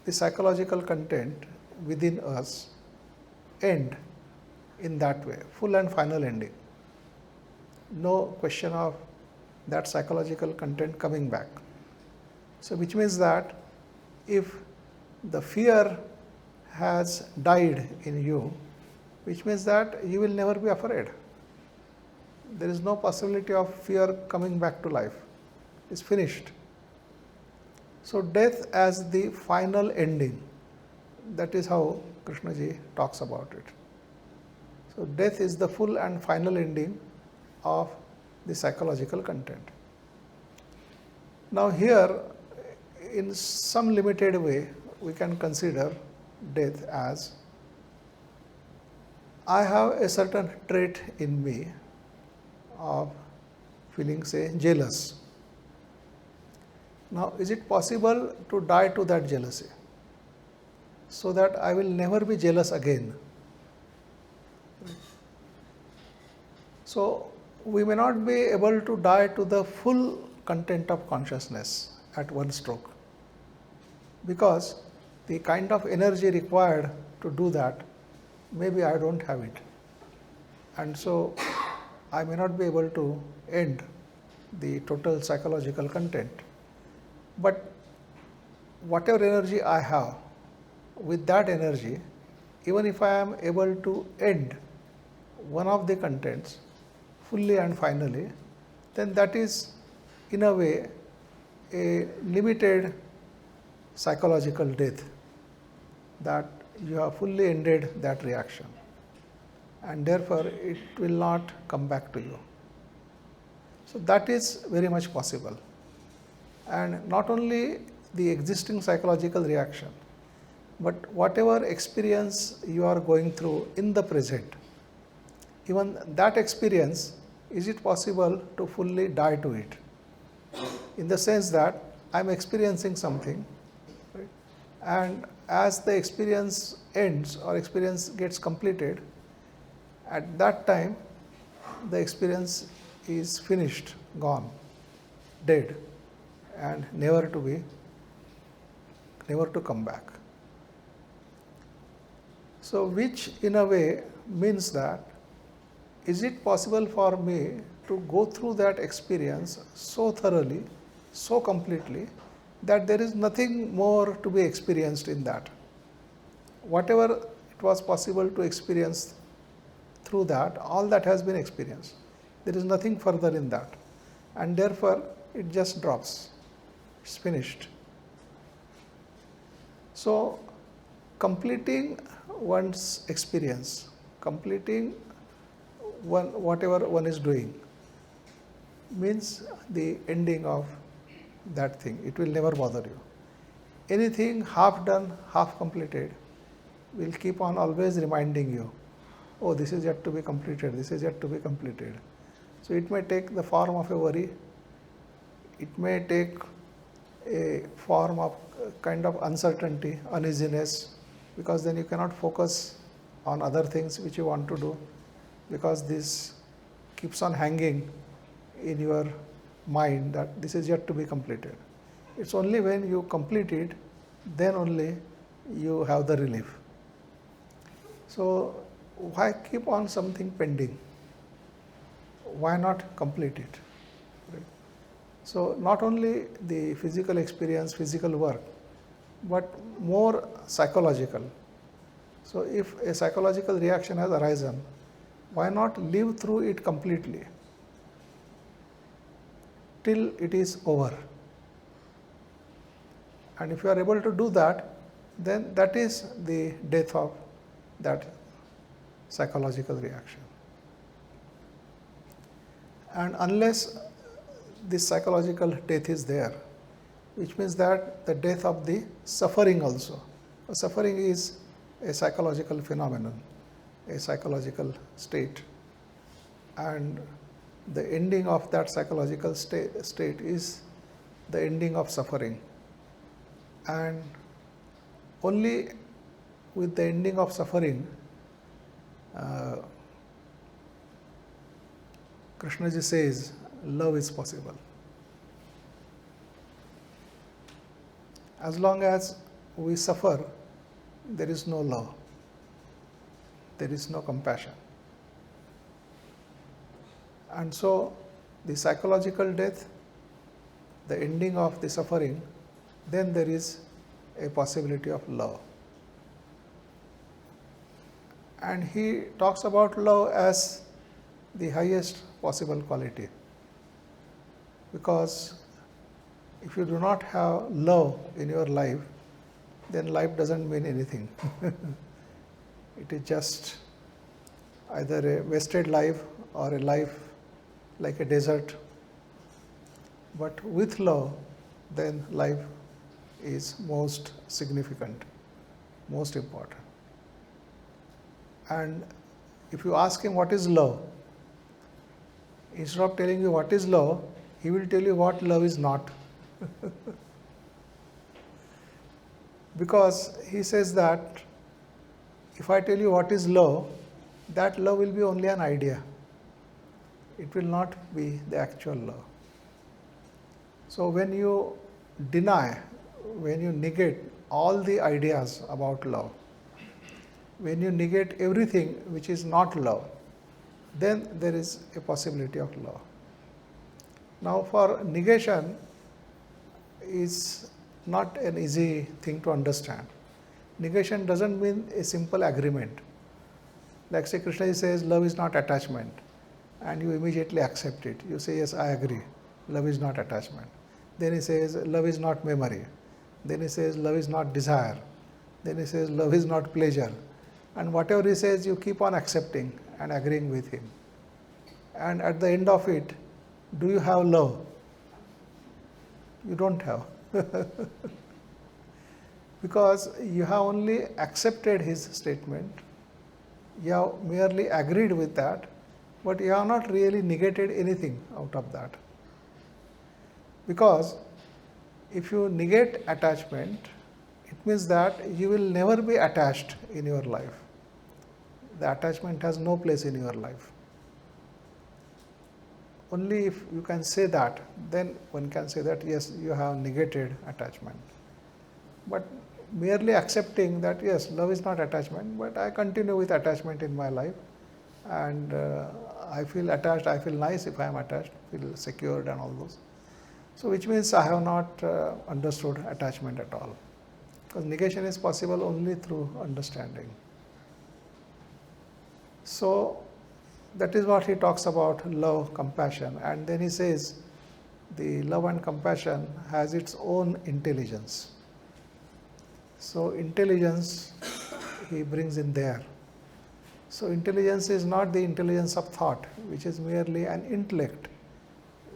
the psychological content within us end in that way, full and final ending? No question of that psychological content coming back. So which means that if the fear has died in you, which means that you will never be afraid. There is no possibility of fear coming back to life. It's finished. So death as the final ending, that is how Krishnaji talks about it. So death is the full and final ending of the psychological content. Now here, in some limited way, we can consider death as, I have a certain trait in me of feeling, say, jealous. Now, is it possible to die to that jealousy so that I will never be jealous again? So we may not be able to die to the full content of consciousness at one stroke, because the kind of energy required to do that, maybe I don't have it, and so I may not be able to end the total psychological content. But whatever energy I have, with that energy, even if I am able to end one of the contents fully and finally, then that is in a way a limited psychological death, that you have fully ended that reaction and therefore it will not come back to you. So, that is very much possible, and not only the existing psychological reaction, but whatever experience you are going through in the present, even that experience, is it possible to fully die to it, in the sense that I am experiencing something, right? And as the experience ends or experience gets completed, at that time the experience is finished, gone, dead, and never to come back. So, which in a way means that, is it possible for me to go through that experience so thoroughly, so completely, that there is nothing more to be experienced in that. Whatever it was possible to experience through that, all that has been experienced. There is nothing further in that, and therefore it just drops, it is finished. So, completing one's experience, completing whatever one is doing, means the ending of that thing. It will never bother you. Anything half done, half completed will keep on always reminding you, oh, this is yet to be completed, this is yet to be completed. So, it may take the form of a worry, it may take a form of kind of uncertainty, uneasiness, because then you cannot focus on other things which you want to do, because this keeps on hanging in your mind that this is yet to be completed. It is only when you complete it, then only you have the relief. So, why keep on something pending? Why not complete it? Right? So, not only the physical experience, physical work, but more psychological. So, if a psychological reaction has arisen, why not live through it completely till it is over? And if you are able to do that, then that is the death of that psychological reaction. And unless this psychological death is there, which means that the death of the suffering also. Suffering is a psychological phenomenon, a psychological state, and the ending of that psychological state is the ending of suffering. And only with the ending of suffering, Krishnaji says, love is possible. As long as we suffer, there is no love, there is no compassion. And so, the psychological death, the ending of the suffering, then there is a possibility of love. And he talks about love as the highest possible quality, because if you do not have love in your life, then life doesn't mean anything. It is just either a wasted life or a life like a desert. But with love, then life is most significant, most important. And if you ask him what is love, instead of telling you what is love, he will tell you what love is not. Because he says that if I tell you what is love, that love will be only an idea. It will not be the actual love. So when you deny, when you negate all the ideas about love, when you negate everything which is not love, then there is a possibility of love. Now, for negation is not an easy thing to understand. Negation doesn't mean a simple agreement. Like say Krishna says love is not attachment, and you immediately accept it. You say yes, I agree, love is not attachment. Then he says love is not memory. Then he says love is not desire. Then he says love is not pleasure. And whatever he says, you keep on accepting and agreeing with him. And at the end of it, do you have love? You don't have. Because you have only accepted his statement, you have merely agreed with that, but you have not really negated anything out of that. Because if you negate attachment, it means that you will never be attached in your life. The attachment has no place in your life. Only if you can say that, then one can say that yes, you have negated attachment. But merely accepting that yes, love is not attachment, but I continue with attachment in my life, and I feel attached, I feel nice if I am attached, feel secured and all those. So which means I have not understood attachment at all. Because negation is possible only through understanding. So that is what he talks about, love, compassion, and then he says the love and compassion has its own intelligence. So intelligence he brings in there. So intelligence is not the intelligence of thought, which is merely an intellect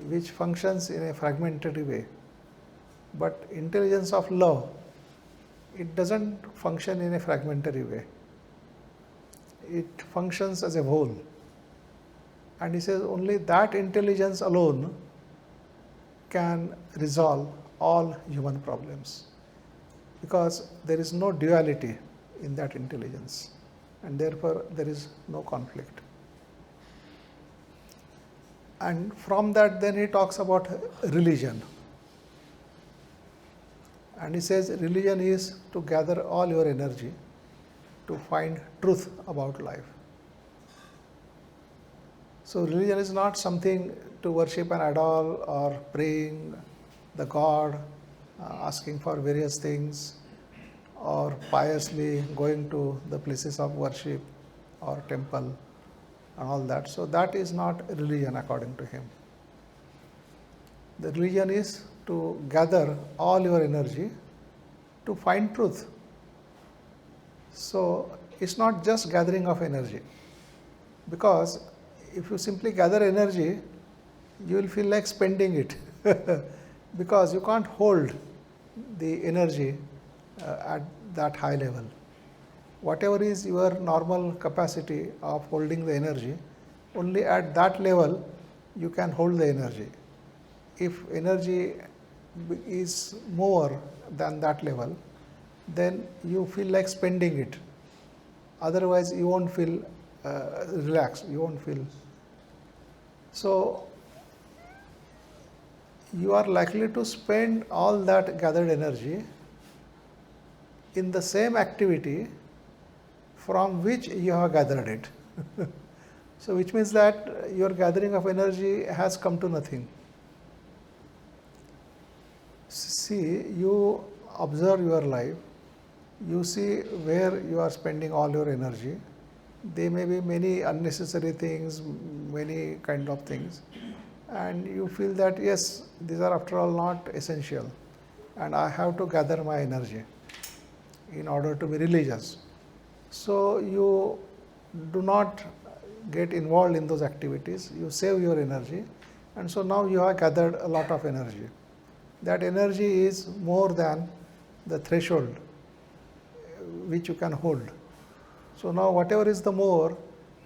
which functions in a fragmentary way. But intelligence of love, it doesn't function in a fragmentary way. It functions as a whole. And he says only that intelligence alone can resolve all human problems, because there is no duality in that intelligence, and therefore there is no conflict. And from that then he talks about religion. And he says religion is to gather all your energy to find truth about life. So religion is not something to worship an idol or praying the God, asking for various things, or piously going to the places of worship or temple and all that. So that is not religion according to him. The religion is to gather all your energy to find truth. So it's not just gathering of energy, because if you simply gather energy, you will feel like spending it because you can't hold the energy at that high level. Whatever is your normal capacity of holding the energy, only at that level you can hold the energy. If energy is more than that level, then you feel like spending it. Otherwise, you won't feel relaxed, you won't feel. So, you are likely to spend all that gathered energy in the same activity from which you have gathered it. So, which means that your gathering of energy has come to nothing. See, you observe your life, you see where you are spending all your energy. There may be many unnecessary things, many kind of things, and you feel that yes, these are after all not essential, and I have to gather my energy in order to be religious. So you do not get involved in those activities, you save your energy, and so now you have gathered a lot of energy. That energy is more than the threshold which you can hold. So now whatever is the more,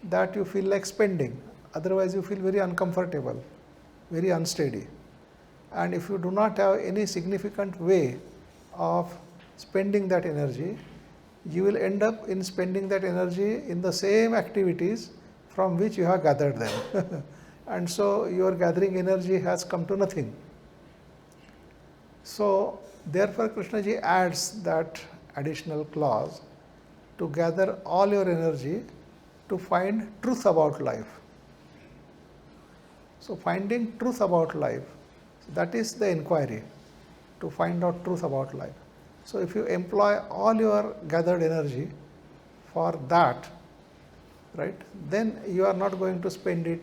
that you feel like spending, otherwise you feel very uncomfortable, very unsteady. And if you do not have any significant way of spending that energy, you will end up in spending that energy in the same activities from which you have gathered them. And so your gathering energy has come to nothing. So therefore Krishna ji adds that additional clause, to gather all your energy to find truth about life. So finding truth about life, that is the inquiry, to find out truth about life. So if you employ all your gathered energy for that, right, then you are not going to spend it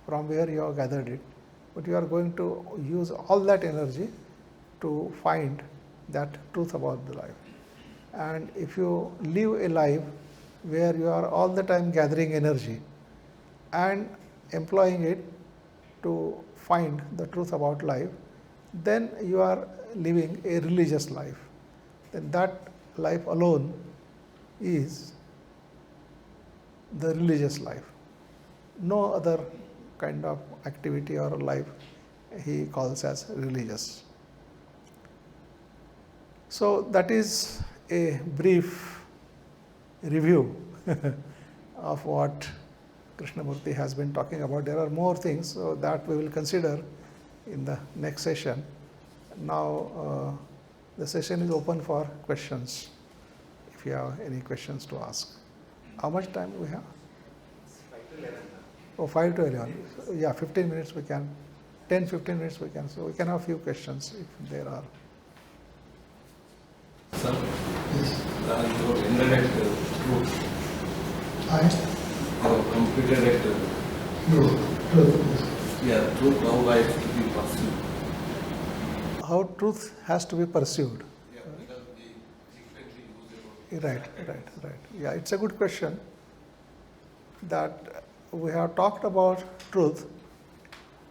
from where you have gathered it. but you are going to use all that energy to find that truth about the life. And if you live a life where you are all the time gathering energy and employing it to find the truth about life, then you are living a religious life. Then that life alone is the religious life. No other kind of activity or life he calls as religious. So that is a brief review of what Krishnamurti has been talking about. There are more things that we will consider in the next session. Now the session is open for questions, if you have any questions to ask. How much time do we have? 5 to 11. Oh, 5 to 11. Yeah, 15 minutes we can, 10, 15 minutes we can. So we can have a few questions if there are. Sir, you have ended at truth. I You have completed at truth. yeah, truth, how life to be pursued. How truth has to be pursued. Yeah, because we frequently use about Right. Yeah, it's a good question. That we have talked about truth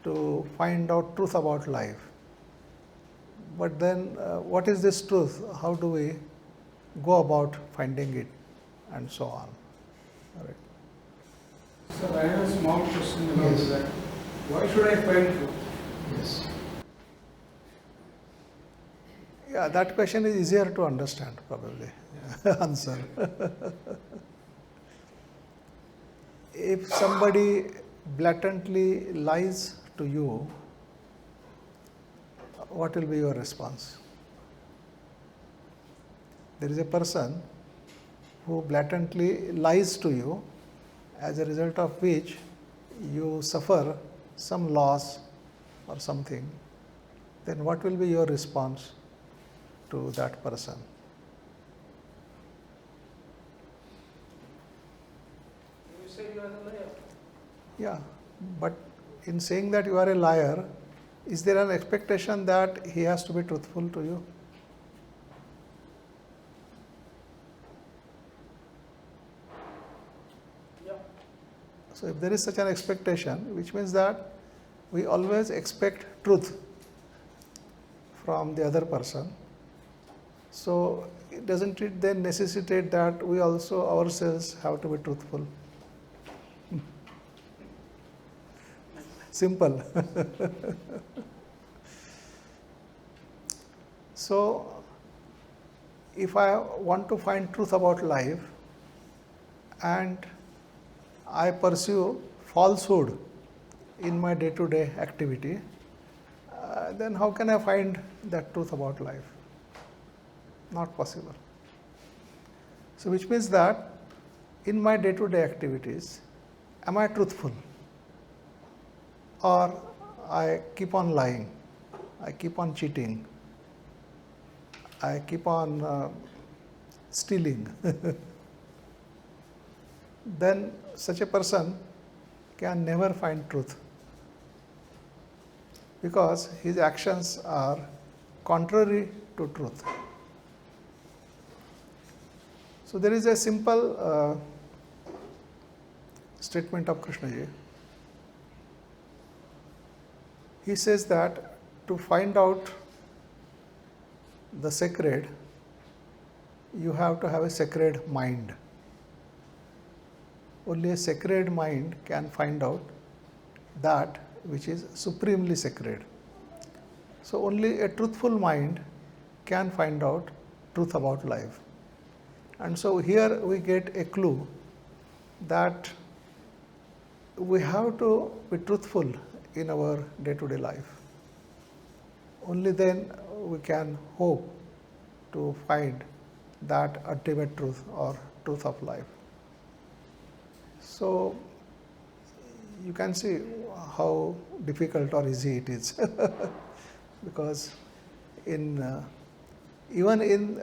to find out truth about life. But then what is this truth? How do we go about finding it and so on? All right. Sir, I have a small question about Yes. that. Why should I find truth? Yes. Yeah, that question is easier to understand probably. Answer. If somebody blatantly lies to you, what will be your response? There is a person who blatantly lies to you, as a result of which you suffer some loss or something, then what will be your response to that person? You say you are a liar. Yeah, but in saying that you are a liar, is there an expectation that he has to be truthful to you? Yeah. So if there is such an expectation, which means that we always expect truth from the other person, so doesn't it then necessitate that we also ourselves have to be truthful? Simple. So if I want to find truth about life and I pursue falsehood in my day-to-day activity, then how can I find that truth about life? Not possible. So which means that in my day-to-day activities, am I truthful? Or I keep on lying, I keep on cheating, I keep on stealing. Then such a person can never find truth, because his actions are contrary to truth. So there is a simple statement of Krishnaji. He says that to find out the sacred, you have to have a sacred mind. Only a sacred mind can find out that which is supremely sacred. So only a truthful mind can find out truth about life. And so here we get a clue that we have to be truthful in our day-to-day life. Only then we can hope to find that ultimate truth or truth of life. So you can see how difficult or easy it is. Because even in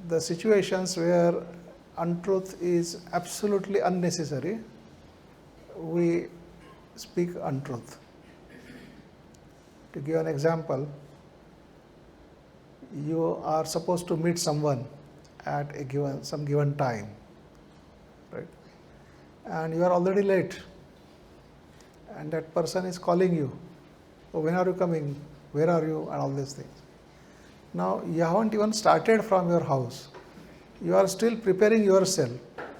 the situations where untruth is absolutely unnecessary, we speak untruth. To give an example, you are supposed to meet someone at some given time, right? And you are already late, and that person is calling you, oh, when are you coming, where are you, and all these things. Now you haven't even started from your house, you are still preparing yourself,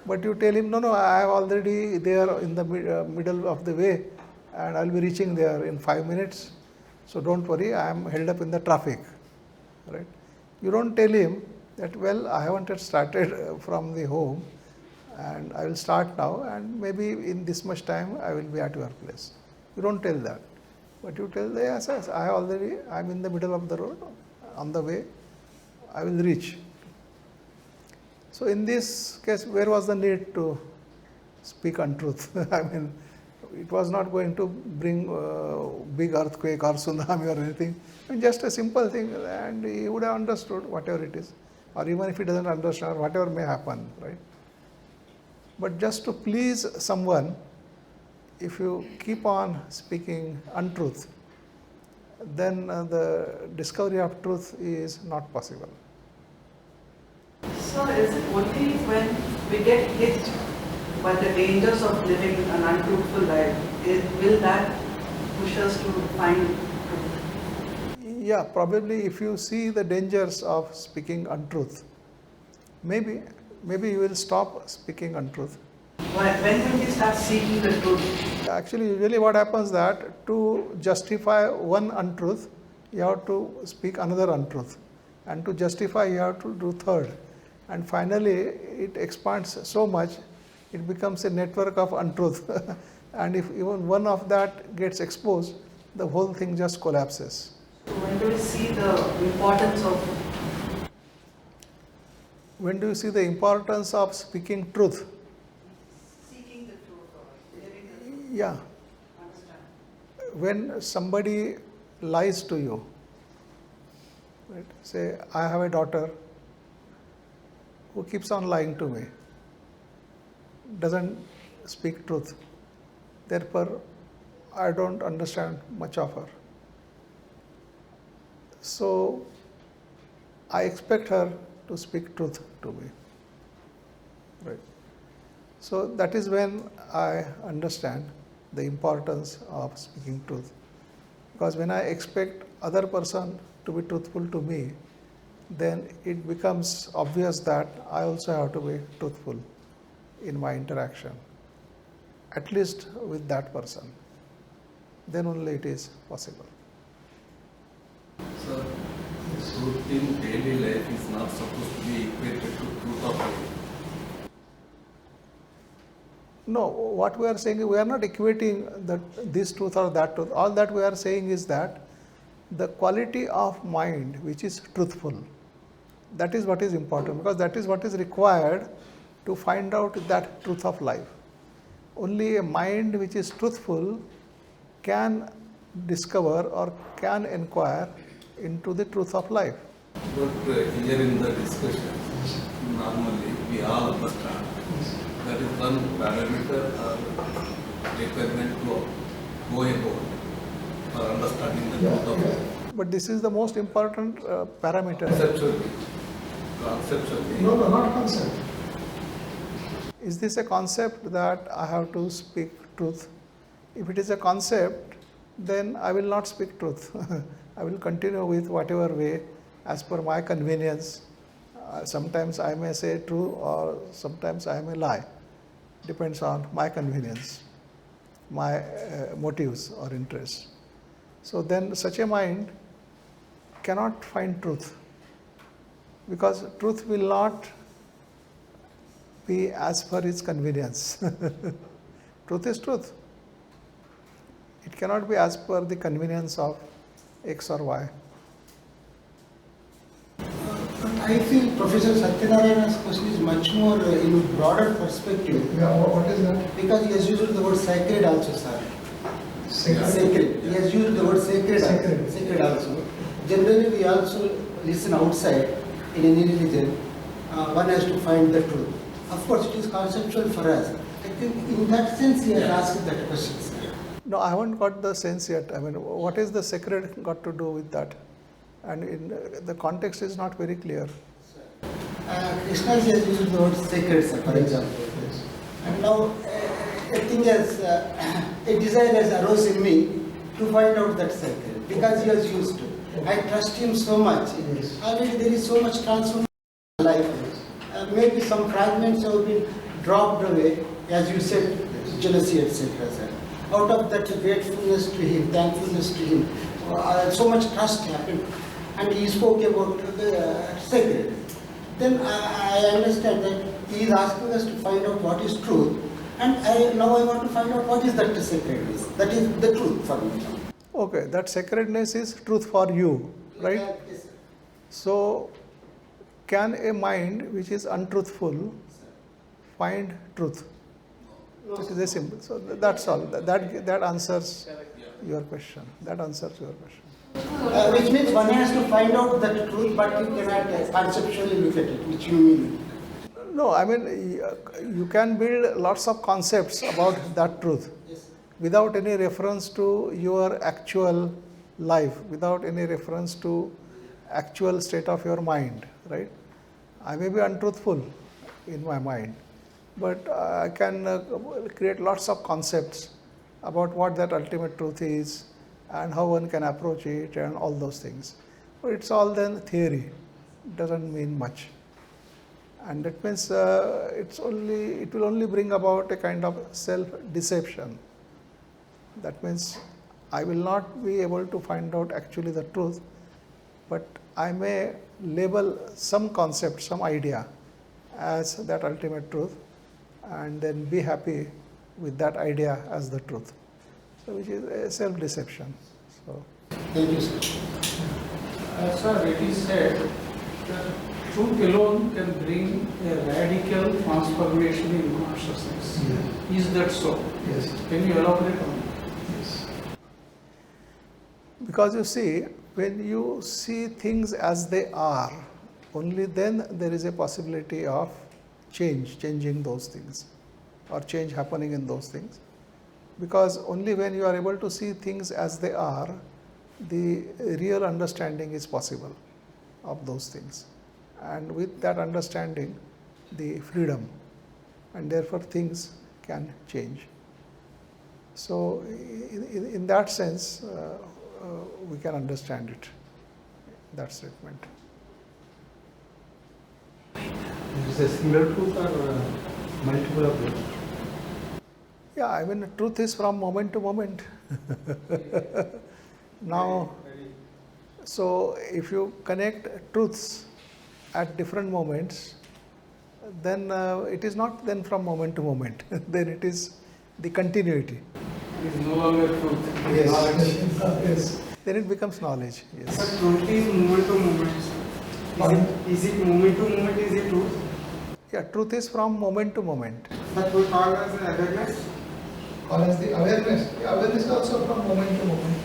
but you tell him, no, I am already there in the middle of the way, and I will be reaching there in 5 minutes, so don't worry, I am held up in the traffic, right? You don't tell him that, well, I haven't yet started from the home, and I will start now, and maybe in this much time I will be at your place. You don't tell that, but you tell, yes, I am in the middle of the road, on the way, I will reach. So in this case, where was the need to speak untruth? I mean, it was not going to bring big earthquake or tsunami or anything. I mean, just a simple thing, and he would have understood whatever it is, or even if he doesn't understand, whatever may happen, right? But just to please someone, if you keep on speaking untruth, then the discovery of truth is not possible. So is it only when we get hit by the dangers of living an untruthful life, will that push us to find truth? Yeah, probably if you see the dangers of speaking untruth, maybe you will stop speaking untruth. When will we start seeking the truth? Actually, usually what happens that to justify one untruth, you have to speak another untruth, and to justify you have to do third, and finally it expands so much, it becomes a network of untruth, and if even one of that gets exposed, the whole thing just collapses. So when do we see the importance of? When do you see the importance of speaking truth? Seeking the truth or living the truth? Yeah, Understand? when somebody lies to you, right? Say, I have a daughter who keeps on lying to me, doesn't speak truth, therefore I don't understand much of her. So I expect her to speak truth to me, right? So that is when I understand the importance of speaking truth, because when I expect other person to be truthful to me, then it becomes obvious that I also have to be truthful in my interaction, at least with that person. Then only it is possible. Sir, truth in daily life is not supposed to be equated to truth of life. No, what we are saying is we are not equating this truth or that truth. All that we are saying is that the quality of mind which is truthful, that is what is important, because that is what is required to find out that truth of life. Only a mind which is truthful can discover or can inquire into the truth of life. But here in the discussion, normally we all understand that is one parameter or requirement to go about for understanding the truth of life. But this is the most important parameter. Conceptually. No, not concept. Is this a concept that I have to speak truth? If it is a concept, then I will not speak truth. I will continue with whatever way as per my convenience. Sometimes I may say true or sometimes I may lie. Depends on my convenience, my motives or interests. So then such a mind cannot find truth, because truth will not be as per its convenience. Truth is truth. It cannot be as per the convenience of X or Y. I feel Professor Satyanarayana's question is much more in broader perspective. Yeah, what is that? Because he has used the word sacred also, sir. Sacred. Sacred. He has used the word sacred. Sacred. Sacred also. Generally, we also listen outside in any religion. One has to find the truth. Of course, it is conceptual for us. I think in that sense, he has asked that question, sir. No, I haven't got the sense yet. I mean, what is the sacred got to do with that? And in the context is not very clear. Krishna has used the word sacred, sir, for example. And now a thing has, a desire has arose in me to find out that sacred because he has used to. I trust him so much. Already there is so much transformation in life. Maybe some fragments have been dropped away, as you said, jealousy, etc. Sir. Out of that gratefulness to him, thankfulness to him, so much trust happened. And he spoke about the sacred. Then I understand that he is asking us to find out what is truth. And now I want to find out what is that sacredness. That is the truth for me. Okay, that sacredness is truth for you, right? Yes, sir. So, can a mind which is untruthful find truth? No, It is a simple. So that's all. That answers your question. That answers your question. Which means one has to find out that truth, but you cannot conceptually look at it, which you mean. No, I mean you can build lots of concepts about that truth Yes. without any reference to your actual life, without any reference to actual state of your mind, right? I may be untruthful in my mind, but I can create lots of concepts about what that ultimate truth is and how one can approach it and all those things. But it's all then theory. It doesn't mean much. And that means it will only bring about a kind of self-deception. That means I will not be able to find out actually the truth, but I may label some concept, some idea as that ultimate truth, and then be happy with that idea as the truth. So which is a self-deception. So Thank you, sir. Sir, it is said that truth alone can bring a radical transformation in consciousness. Is that so? yes. Can you elaborate on it? Yes. Because you see, when you see things as they are, only then there is a possibility of changing those things, or change happening in those things. Because only when you are able to see things as they are, the real understanding is possible of those things. And with that understanding, the freedom, and therefore things can change. So in that sense, we can understand it, that statement. Is it a single truth or multiple of them? Yeah, I mean, truth is from moment to moment. Now, so if you connect truths at different moments, then it is not then from moment to moment. Then it is the continuity. It is no longer truth. It is knowledge. Yes. Then it becomes knowledge. Yes. But truth is moment to moment. Is it moment to moment? Is it truth? Yeah, truth is from moment to moment. But we call as awareness. Or as the awareness. Awareness is also from moment to moment.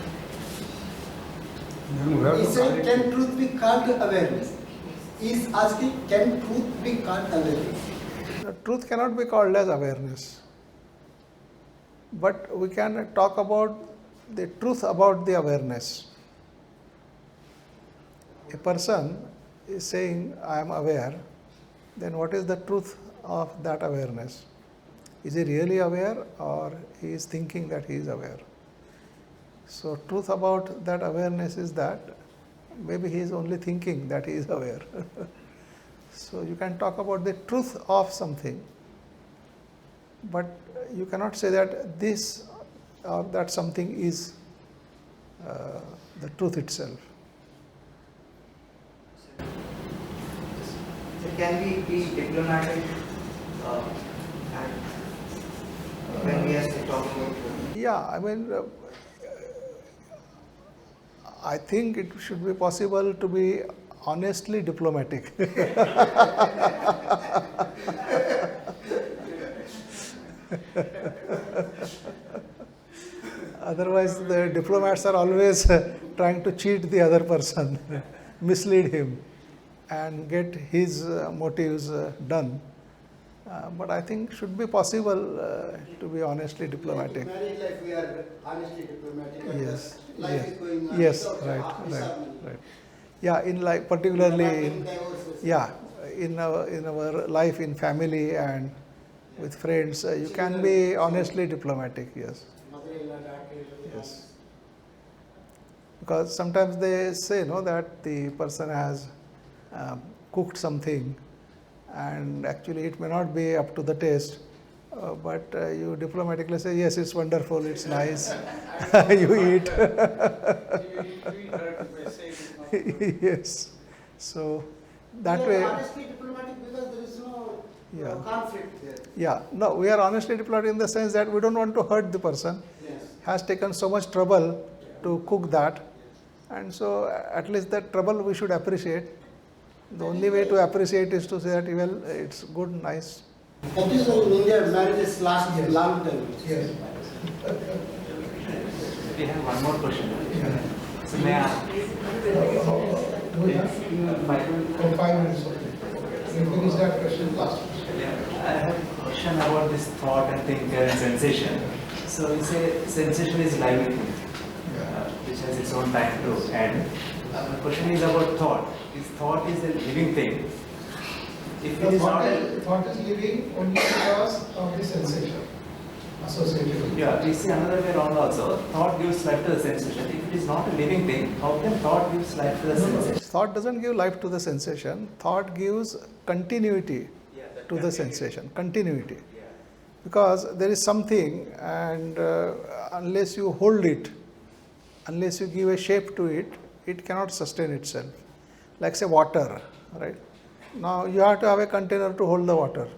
Then we have He to said, call it- can truth be called awareness? He is asking, can truth be called awareness? The truth cannot be called as awareness. But we can talk about the truth about the awareness. A person is saying, I am aware, then what is the truth of that awareness? Is he really aware, or he is thinking that he is aware? So truth about that awareness is that maybe he is only thinking that he is aware. So you can talk about the truth of something, but you cannot say that this or that something is the truth itself. So can we be diplomatic when we are talking about truth? Yeah, I mean, I think it should be possible to be honestly diplomatic. Otherwise, the diplomats are always trying to cheat the other person, mislead him, and get his motives done. But I think should be possible to be honestly diplomatic. Married life, we are honestly diplomatic. and Yes, Life yes, is going on yes, without right, disharmony. right. Yeah, in like We are particularly not in, getting divorces. yeah, in our life in family and with friends, you can be honestly diplomatic. Yes, Mother-in-law, daughter-in-law. yes. Because sometimes they say no that the person has cooked something, and actually it may not be up to the taste. But you diplomatically say yes, it's wonderful, it's nice. You eat. Yes. So that We way. are honestly diplomatic because there is no Yeah. conflict there. Yeah, no, we are honestly diplomatic in the sense that we don't want to hurt the person. Yes. Has taken so much trouble to cook that, and so at least that trouble we should appreciate. The only way to appreciate is to say that well, it's good, nice. That is why in India marriages last a long time. Yes. We have one more question. So may I? For 5 minutes only. We finish that question last. I have a question about this thought and thinker and sensation. So you say sensation is living thing, which has its own time to end. The question is about thought. Is thought is a living thing? If it is not a, Thought is living only because of the sensation associated with it. yeah, we see another way around also. Thought gives life to the sensation. If it is not a living thing, how can thought gives life to the sensation? Thought doesn't give life to the sensation. Thought gives continuity to the sensation. Continuity. Because there is something, and unless you hold it, unless you give a shape to it, it cannot sustain itself. Like say water, right? Now you have to have a container to hold the water.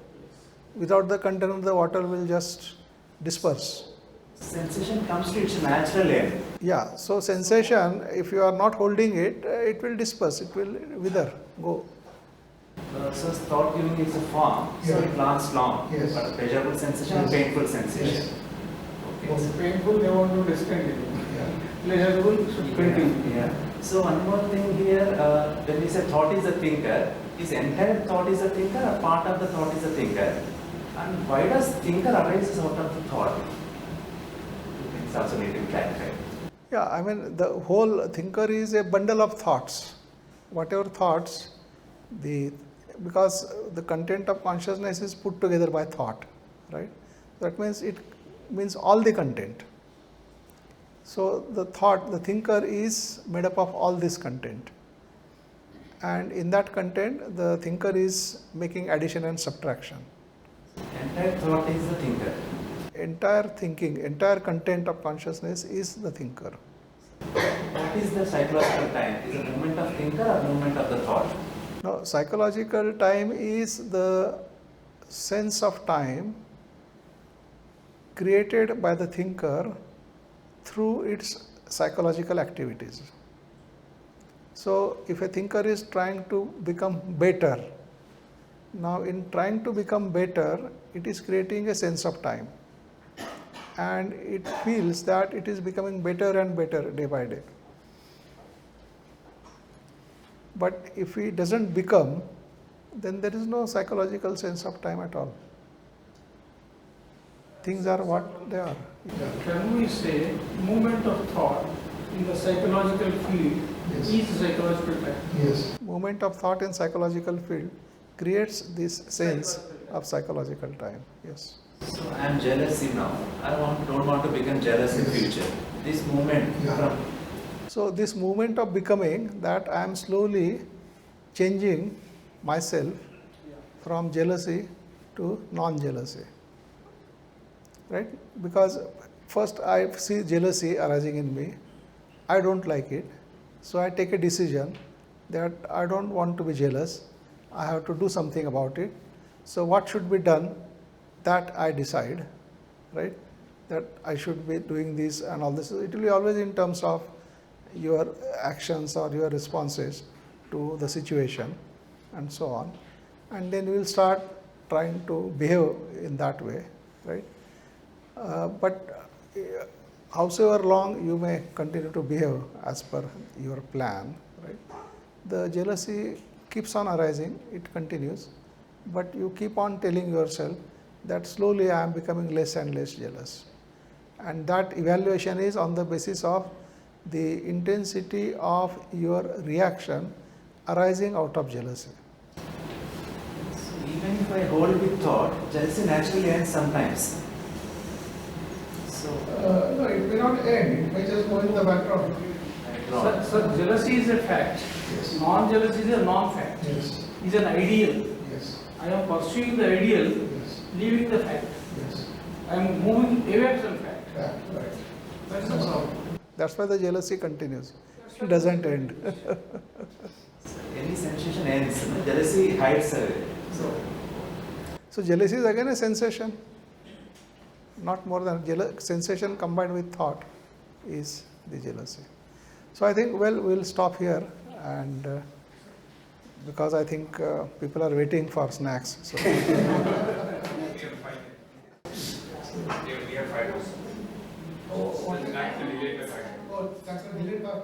Without the container, the water will just disperse. Sensation comes to its natural end. Yeah, so sensation, if you are not holding it, it will disperse, it will wither, go. So thought giving is a form, so Yeah. it lasts long. Yes. But pleasurable sensation and Yes. painful sensation. Yes. Okay. It's painful, they want to discontinue. Pleasurable should continue. Yeah. So one more thing here, when we say thought is a thinker, is entire thought is a thinker or part of the thought is a thinker? And why does thinker arises out of the thought? It's also need to be clarified. Yeah, I mean the whole thinker is a bundle of thoughts. Whatever thoughts, because the content of consciousness is put together by thought, right? That means it means all the content. So the thought, the thinker is made up of all this content. And in that content, the thinker is making addition and subtraction. Entire thought is the thinker. Entire thinking, entire content of consciousness is the thinker. What is the psychological time? Is it movement of thinker or movement of the thought? Now, psychological time is the sense of time created by the thinker through its psychological activities. So, if a thinker is trying to become better, now in trying to become better, it is creating a sense of time. And it feels that it is becoming better and better day by day. But if it doesn't become, then there is no psychological sense of time at all. Things are what they are. Can we say movement of thought in the psychological field is psychological time? Yes. Movement of thought in psychological field creates this sense of psychological time. Yes. So I am jealous now. I don't want to become jealous in future. This movement from So this movement of becoming, that I am slowly changing myself from jealousy to non-jealousy. Right? Because first I see jealousy arising in me. I don't like it. So I take a decision that I don't want to be jealous. I have to do something about it. So what should be done? That I decide, right? That I should be doing this and all this. It will be always in terms of your actions or your responses to the situation and so on. And then we will start trying to behave in that way, right? But howsoever long you may continue to behave as per your plan, right? The jealousy keeps on arising, it continues, but you keep on telling yourself that slowly I am becoming less and less jealous. And that evaluation is on the basis of the intensity of your reaction arising out of jealousy. So even if I hold with thought, jealousy naturally ends sometimes. So, No, it may not end, it may just go in the background. Sir, jealousy is a fact. Yes. Non-jealousy is a non-fact. Yes, Is an ideal. yes, I am pursuing the ideal, yes, leaving the fact. yes. I am moving away from fact. Yeah, right. That's the problem. That's why the jealousy continues. It doesn't end. any sensation ends, no? Jealousy hides away. So jealousy is again a sensation. Not more than sensation combined with thought is the jealousy. So I think, well, we'll stop here, and because I think people are waiting for snacks. So. We have 5 hours. Oh, delayed by 5. Oh, that's delayed by 5.